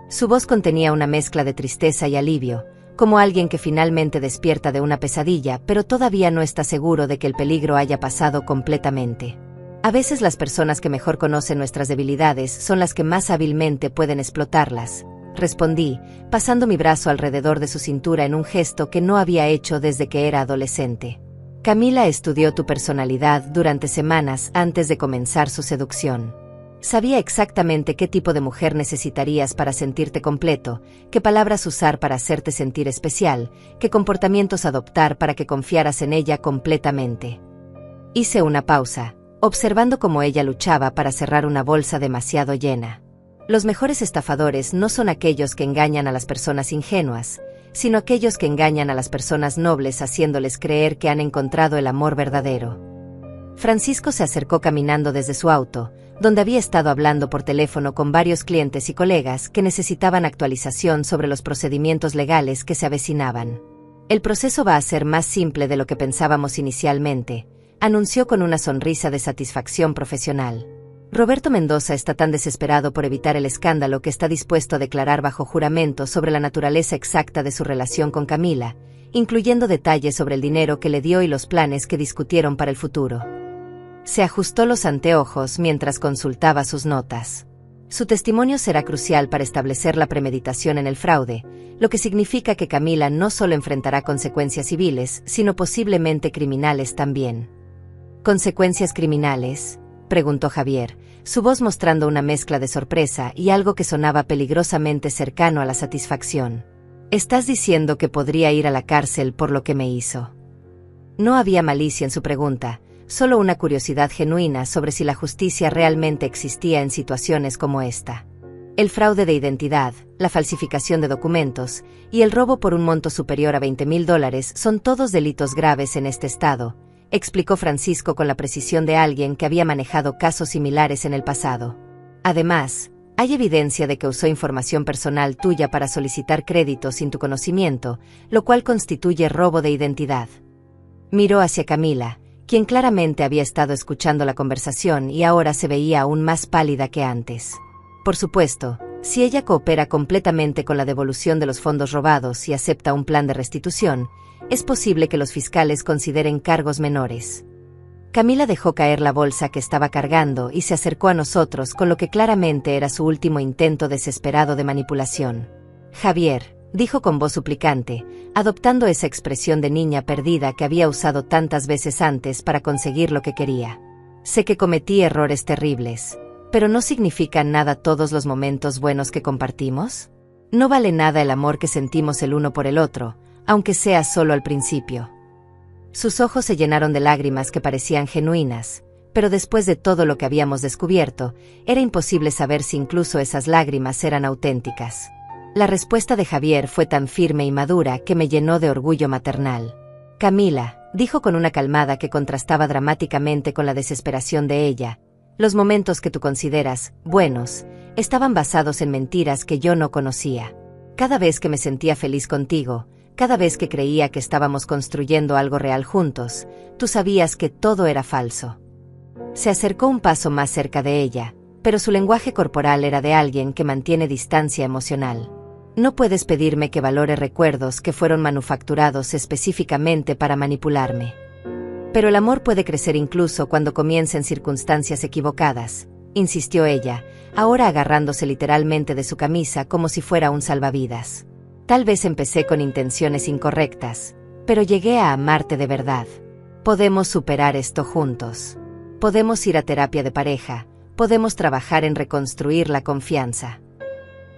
Su voz contenía una mezcla de tristeza y alivio, como alguien que finalmente despierta de una pesadilla, pero todavía no está seguro de que el peligro haya pasado completamente. A veces las personas que mejor conocen nuestras debilidades son las que más hábilmente pueden explotarlas, respondí, pasando mi brazo alrededor de su cintura en un gesto que no había hecho desde que era adolescente. Camila estudió tu personalidad durante semanas antes de comenzar su seducción. Sabía exactamente qué tipo de mujer necesitarías para sentirte completo, qué palabras usar para hacerte sentir especial, qué comportamientos adoptar para que confiaras en ella completamente. Hice una pausa, observando cómo ella luchaba para cerrar una bolsa demasiado llena. Los mejores estafadores no son aquellos que engañan a las personas ingenuas, sino aquellos que engañan a las personas nobles haciéndoles creer que han encontrado el amor verdadero. Francisco se acercó caminando desde su auto, donde había estado hablando por teléfono con varios clientes y colegas que necesitaban actualización sobre los procedimientos legales que se avecinaban. «El proceso va a ser más simple de lo que pensábamos inicialmente», anunció con una sonrisa de satisfacción profesional. «Roberto Mendoza está tan desesperado por evitar el escándalo que está dispuesto a declarar bajo juramento sobre la naturaleza exacta de su relación con Camila, incluyendo detalles sobre el dinero que le dio y los planes que discutieron para el futuro». Se ajustó los anteojos mientras consultaba sus notas. Su testimonio será crucial para establecer la premeditación en el fraude, lo que significa que Camila no solo enfrentará consecuencias civiles, sino posiblemente criminales también. «¿Consecuencias criminales?», preguntó Javier, su voz mostrando una mezcla de sorpresa y algo que sonaba peligrosamente cercano a la satisfacción. «¿Estás diciendo que podría ir a la cárcel por lo que me hizo?». No había malicia en su pregunta, solo una curiosidad genuina sobre si la justicia realmente existía en situaciones como esta. El fraude de identidad, la falsificación de documentos y el robo por un monto superior a $20,000 son todos delitos graves en este estado, explicó Francisco con la precisión de alguien que había manejado casos similares en el pasado. Además, hay evidencia de que usó información personal tuya para solicitar crédito sin tu conocimiento, lo cual constituye robo de identidad. Miró hacia Camila, quien claramente había estado escuchando la conversación y ahora se veía aún más pálida que antes. «Por supuesto», Si ella coopera completamente con la devolución de los fondos robados y acepta un plan de restitución, es posible que los fiscales consideren cargos menores. Camila dejó caer la bolsa que estaba cargando y se acercó a nosotros con lo que claramente era su último intento desesperado de manipulación. Javier, dijo con voz suplicante, adoptando esa expresión de niña perdida que había usado tantas veces antes para conseguir lo que quería. Sé que cometí errores terribles, pero ¿no significan nada todos los momentos buenos que compartimos? No vale nada el amor que sentimos el uno por el otro, aunque sea solo al principio. Sus ojos se llenaron de lágrimas que parecían genuinas, pero después de todo lo que habíamos descubierto, era imposible saber si incluso esas lágrimas eran auténticas. La respuesta de Javier fue tan firme y madura que me llenó de orgullo maternal. Camila, dijo con una calmada que contrastaba dramáticamente con la desesperación de ella, los momentos que tú consideras buenos estaban basados en mentiras que yo no conocía. Cada vez que me sentía feliz contigo, cada vez que creía que estábamos construyendo algo real juntos, tú sabías que todo era falso. Se acercó un paso más cerca de ella, pero su lenguaje corporal era de alguien que mantiene distancia emocional. No puedes pedirme que valore recuerdos que fueron manufacturados específicamente para manipularme. Pero el amor puede crecer incluso cuando comienza en circunstancias equivocadas, insistió ella, ahora agarrándose literalmente de su camisa como si fuera un salvavidas. Tal vez empecé con intenciones incorrectas, pero llegué a amarte de verdad. Podemos superar esto juntos. Podemos ir a terapia de pareja, podemos trabajar en reconstruir la confianza.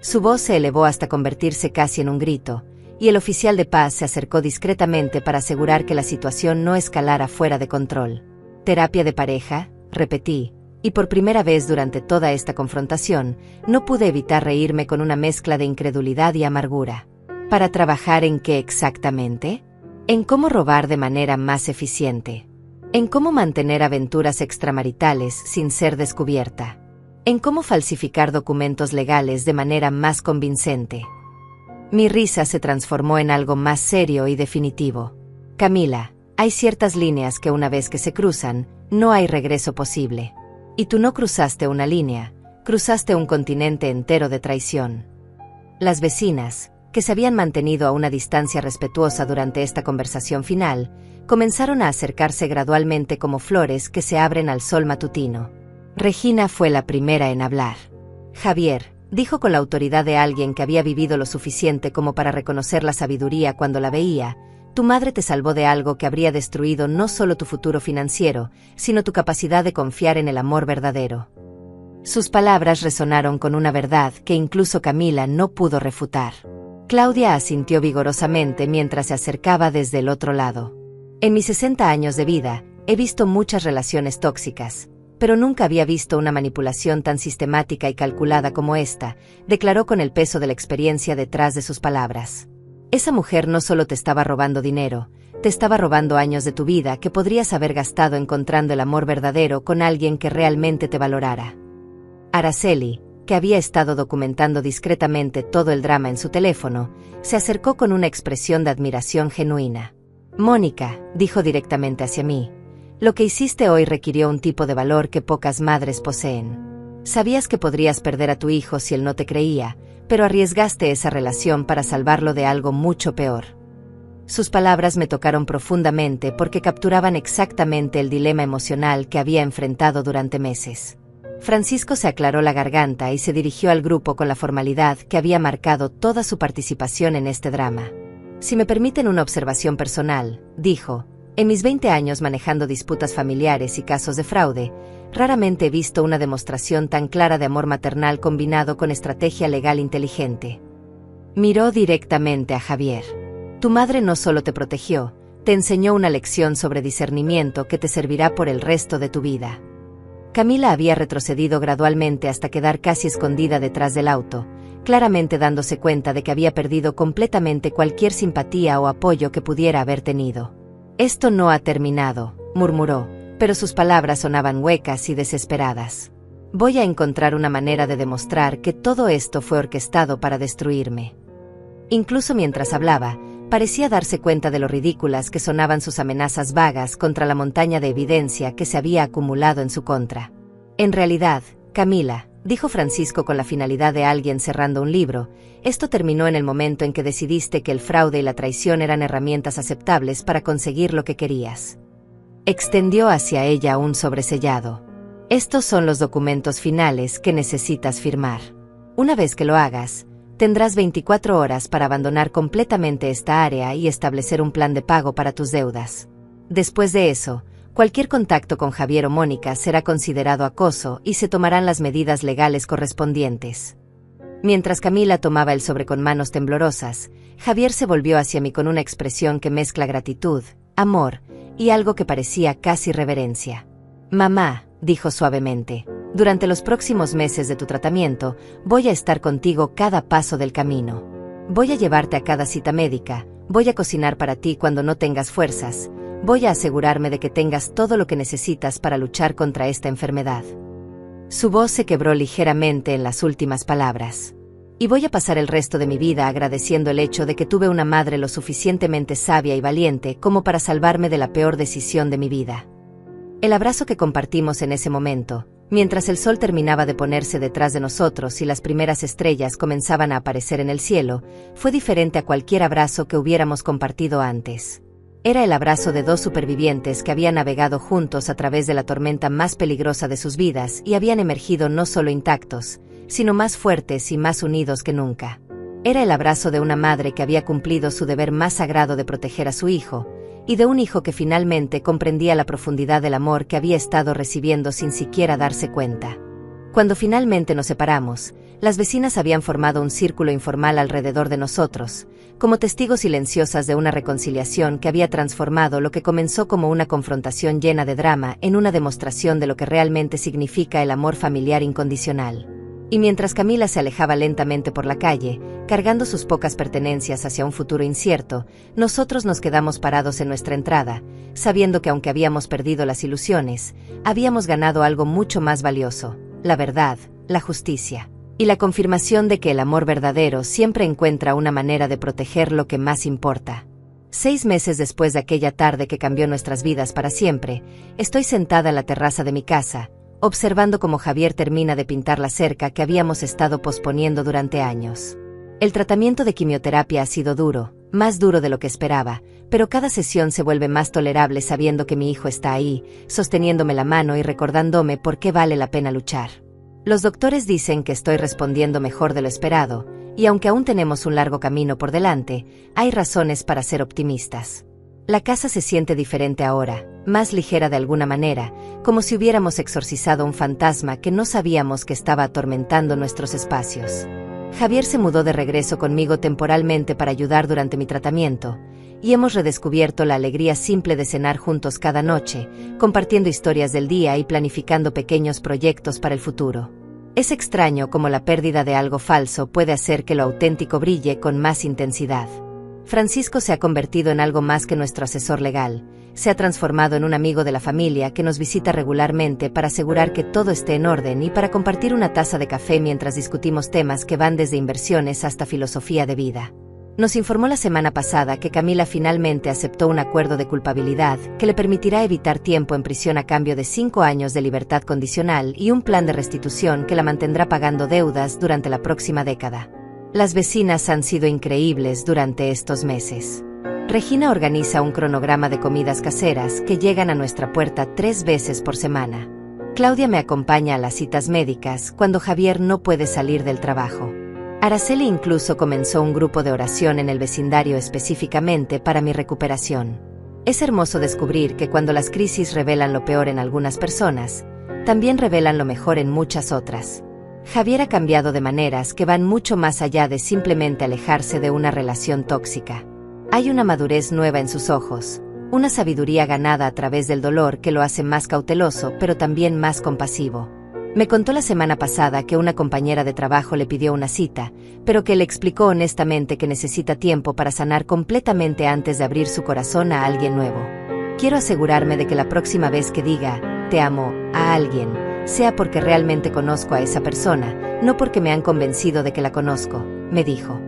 Su voz se elevó hasta convertirse casi en un grito, y el oficial de paz se acercó discretamente para asegurar que la situación no escalara fuera de control. ¿Terapia de pareja?, repetí, y por primera vez durante toda esta confrontación, no pude evitar reírme con una mezcla de incredulidad y amargura. ¿Para trabajar en qué exactamente? En cómo robar de manera más eficiente. En cómo mantener aventuras extramaritales sin ser descubierta. En cómo falsificar documentos legales de manera más convincente. Mi risa se transformó en algo más serio y definitivo. Camila, hay ciertas líneas que una vez que se cruzan, no hay regreso posible. Y tú no cruzaste una línea, cruzaste un continente entero de traición. Las vecinas, que se habían mantenido a una distancia respetuosa durante esta conversación final, comenzaron a acercarse gradualmente como flores que se abren al sol matutino. Regina fue la primera en hablar. Javier, dijo con la autoridad de alguien que había vivido lo suficiente como para reconocer la sabiduría cuando la veía, tu madre te salvó de algo que habría destruido no solo tu futuro financiero, sino tu capacidad de confiar en el amor verdadero. Sus palabras resonaron con una verdad que incluso Camila no pudo refutar. Claudia asintió vigorosamente mientras se acercaba desde el otro lado. En mis 60 años de vida, he visto muchas relaciones tóxicas, pero nunca había visto una manipulación tan sistemática y calculada como esta, declaró con el peso de la experiencia detrás de sus palabras. Esa mujer no solo te estaba robando dinero, te estaba robando años de tu vida que podrías haber gastado encontrando el amor verdadero con alguien que realmente te valorara. Araceli, que había estado documentando discretamente todo el drama en su teléfono, se acercó con una expresión de admiración genuina. Mónica, dijo directamente hacia mí, lo que hiciste hoy requirió un tipo de valor que pocas madres poseen. Sabías que podrías perder a tu hijo si él no te creía, pero arriesgaste esa relación para salvarlo de algo mucho peor. Sus palabras me tocaron profundamente porque capturaban exactamente el dilema emocional que había enfrentado durante meses. Francisco se aclaró la garganta y se dirigió al grupo con la formalidad que había marcado toda su participación en este drama. Si me permiten una observación personal, dijo, en mis 20 años manejando disputas familiares y casos de fraude, raramente he visto una demostración tan clara de amor maternal combinado con estrategia legal inteligente. Miró directamente a Javier. Tu madre no solo te protegió, te enseñó una lección sobre discernimiento que te servirá por el resto de tu vida. Camila había retrocedido gradualmente hasta quedar casi escondida detrás del auto, claramente dándose cuenta de que había perdido completamente cualquier simpatía o apoyo que pudiera haber tenido. Esto no ha terminado, murmuró, pero sus palabras sonaban huecas y desesperadas. Voy a encontrar una manera de demostrar que todo esto fue orquestado para destruirme. Incluso mientras hablaba, parecía darse cuenta de lo ridículas que sonaban sus amenazas vagas contra la montaña de evidencia que se había acumulado en su contra. En realidad, Camila, dijo Francisco con la finalidad de alguien cerrando un libro. Esto terminó en el momento en que decidiste que el fraude y la traición eran herramientas aceptables para conseguir lo que querías. Extendió hacia ella un sobresellado. Estos son los documentos finales que necesitas firmar. Una vez que lo hagas, tendrás 24 horas para abandonar completamente esta área y establecer un plan de pago para tus deudas. Después de eso, cualquier contacto con Javier o Mónica será considerado acoso y se tomarán las medidas legales correspondientes. Mientras Camila tomaba el sobre con manos temblorosas, Javier se volvió hacia mí con una expresión que mezcla gratitud, amor y algo que parecía casi reverencia. «Mamá», dijo suavemente, «durante los próximos meses de tu tratamiento, voy a estar contigo cada paso del camino. Voy a llevarte a cada cita médica, voy a cocinar para ti cuando no tengas fuerzas, voy a asegurarme de que tengas todo lo que necesitas para luchar contra esta enfermedad». Su voz se quebró ligeramente en las últimas palabras. «Y voy a pasar el resto de mi vida agradeciendo el hecho de que tuve una madre lo suficientemente sabia y valiente como para salvarme de la peor decisión de mi vida». El abrazo que compartimos en ese momento, mientras el sol terminaba de ponerse detrás de nosotros y las primeras estrellas comenzaban a aparecer en el cielo, fue diferente a cualquier abrazo que hubiéramos compartido antes. Era el abrazo de dos supervivientes que habían navegado juntos a través de la tormenta más peligrosa de sus vidas y habían emergido no solo intactos, sino más fuertes y más unidos que nunca. Era el abrazo de una madre que había cumplido su deber más sagrado de proteger a su hijo, y de un hijo que finalmente comprendía la profundidad del amor que había estado recibiendo sin siquiera darse cuenta. Cuando finalmente nos separamos, las vecinas habían formado un círculo informal alrededor de nosotros, como testigos silenciosas de una reconciliación que había transformado lo que comenzó como una confrontación llena de drama en una demostración de lo que realmente significa el amor familiar incondicional. Y mientras Camila se alejaba lentamente por la calle, cargando sus pocas pertenencias hacia un futuro incierto, nosotros nos quedamos parados en nuestra entrada, sabiendo que aunque habíamos perdido las ilusiones, habíamos ganado algo mucho más valioso: la verdad, la justicia, y la confirmación de que el amor verdadero siempre encuentra una manera de proteger lo que más importa. 6 meses después de aquella tarde que cambió nuestras vidas para siempre, estoy sentada en la terraza de mi casa, observando cómo Javier termina de pintar la cerca que habíamos estado posponiendo durante años. El tratamiento de quimioterapia ha sido duro, más duro de lo que esperaba, pero cada sesión se vuelve más tolerable sabiendo que mi hijo está ahí, sosteniéndome la mano y recordándome por qué vale la pena luchar. Los doctores dicen que estoy respondiendo mejor de lo esperado, y aunque aún tenemos un largo camino por delante, hay razones para ser optimistas. La casa se siente diferente ahora, más ligera de alguna manera, como si hubiéramos exorcizado un fantasma que no sabíamos que estaba atormentando nuestros espacios. Javier se mudó de regreso conmigo temporalmente para ayudar durante mi tratamiento, y hemos redescubierto la alegría simple de cenar juntos cada noche, compartiendo historias del día y planificando pequeños proyectos para el futuro. Es extraño cómo la pérdida de algo falso puede hacer que lo auténtico brille con más intensidad. Francisco se ha convertido en algo más que nuestro asesor legal, se ha transformado en un amigo de la familia que nos visita regularmente para asegurar que todo esté en orden y para compartir una taza de café mientras discutimos temas que van desde inversiones hasta filosofía de vida. Nos informó la semana pasada que Camila finalmente aceptó un acuerdo de culpabilidad que le permitirá evitar tiempo en prisión a cambio de 5 años de libertad condicional y un plan de restitución que la mantendrá pagando deudas durante la próxima década. Las vecinas han sido increíbles durante estos meses. Regina organiza un cronograma de comidas caseras que llegan a nuestra puerta 3 veces por semana. Claudia me acompaña a las citas médicas cuando Javier no puede salir del trabajo. Araceli incluso comenzó un grupo de oración en el vecindario específicamente para mi recuperación. Es hermoso descubrir que cuando las crisis revelan lo peor en algunas personas, también revelan lo mejor en muchas otras. Javier ha cambiado de maneras que van mucho más allá de simplemente alejarse de una relación tóxica. Hay una madurez nueva en sus ojos, una sabiduría ganada a través del dolor que lo hace más cauteloso pero también más compasivo. Me contó la semana pasada que una compañera de trabajo le pidió una cita, pero que le explicó honestamente que necesita tiempo para sanar completamente antes de abrir su corazón a alguien nuevo. Quiero asegurarme de que la próxima vez que diga «te amo» a alguien, sea porque realmente conozco a esa persona, no porque me han convencido de que la conozco, me dijo.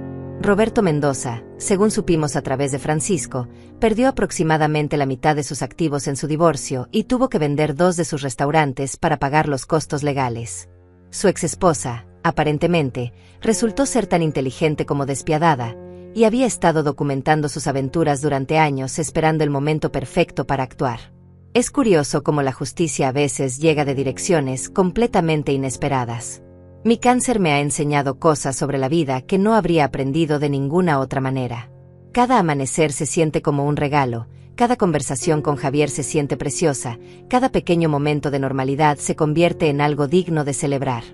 Roberto Mendoza, según supimos a través de Francisco, perdió aproximadamente la mitad de sus activos en su divorcio y tuvo que vender 2 de sus restaurantes para pagar los costos legales. Su exesposa, aparentemente, resultó ser tan inteligente como despiadada, y había estado documentando sus aventuras durante años esperando el momento perfecto para actuar. Es curioso cómo la justicia a veces llega de direcciones completamente inesperadas. Mi cáncer me ha enseñado cosas sobre la vida que no habría aprendido de ninguna otra manera. Cada amanecer se siente como un regalo, cada conversación con Javier se siente preciosa, cada pequeño momento de normalidad se convierte en algo digno de celebrar.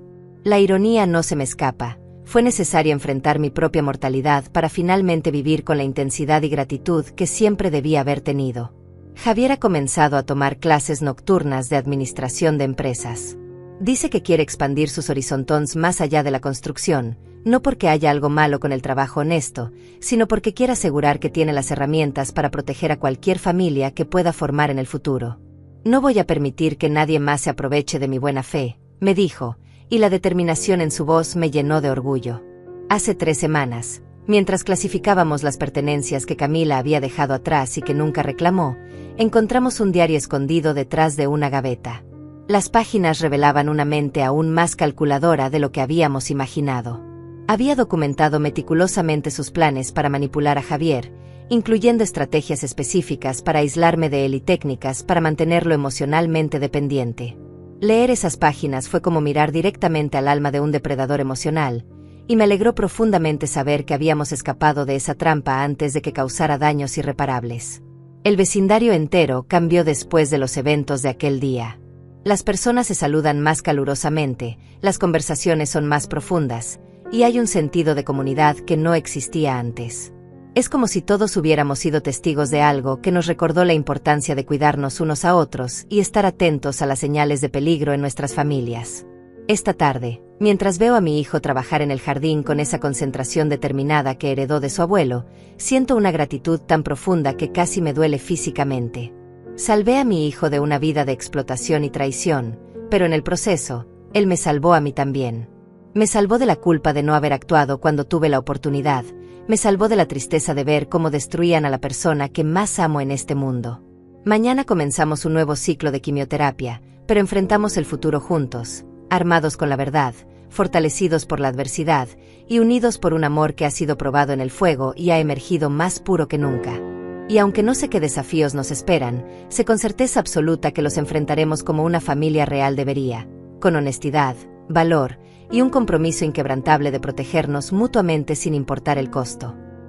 La ironía no se me escapa. Fue necesario enfrentar mi propia mortalidad para finalmente vivir con la intensidad y gratitud que siempre debía haber tenido. Javier ha comenzado a tomar clases nocturnas de administración de empresas. Dice que quiere expandir sus horizontes más allá de la construcción, no porque haya algo malo con el trabajo honesto, sino porque quiere asegurar que tiene las herramientas para proteger a cualquier familia que pueda formar en el futuro. No voy a permitir que nadie más se aproveche de mi buena fe, me dijo, y la determinación en su voz me llenó de orgullo. Hace 3 semanas, mientras clasificábamos las pertenencias que Camila había dejado atrás y que nunca reclamó, encontramos un diario escondido detrás de una gaveta. Las páginas revelaban una mente aún más calculadora de lo que habíamos imaginado. Había documentado meticulosamente sus planes para manipular a Javier, incluyendo estrategias específicas para aislarme de él y técnicas para mantenerlo emocionalmente dependiente. Leer esas páginas fue como mirar directamente al alma de un depredador emocional, y me alegró profundamente saber que habíamos escapado de esa trampa antes de que causara daños irreparables. El vecindario entero cambió después de los eventos de aquel día. Las personas se saludan más calurosamente, las conversaciones son más profundas, y hay un sentido de comunidad que no existía antes. Es como si todos hubiéramos sido testigos de algo que nos recordó la importancia de cuidarnos unos a otros y estar atentos a las señales de peligro en nuestras familias. Esta tarde, mientras veo a mi hijo trabajar en el jardín con esa concentración determinada que heredó de su abuelo, siento una gratitud tan profunda que casi me duele físicamente. Salvé a mi hijo de una vida de explotación y traición, pero en el proceso, él me salvó a mí también. Me salvó de la culpa de no haber actuado cuando tuve la oportunidad, me salvó de la tristeza de ver cómo destruían a la persona que más amo en este mundo. Mañana comenzamos un nuevo ciclo de quimioterapia, pero enfrentamos el futuro juntos, armados con la verdad, fortalecidos por la adversidad, y unidos por un amor que ha sido probado en el fuego y ha emergido más puro que nunca. Y aunque no sé qué desafíos nos esperan, sé con certeza absoluta que los enfrentaremos como una familia real debería, con honestidad, valor, y un compromiso inquebrantable de protegernos mutuamente sin importar el costo.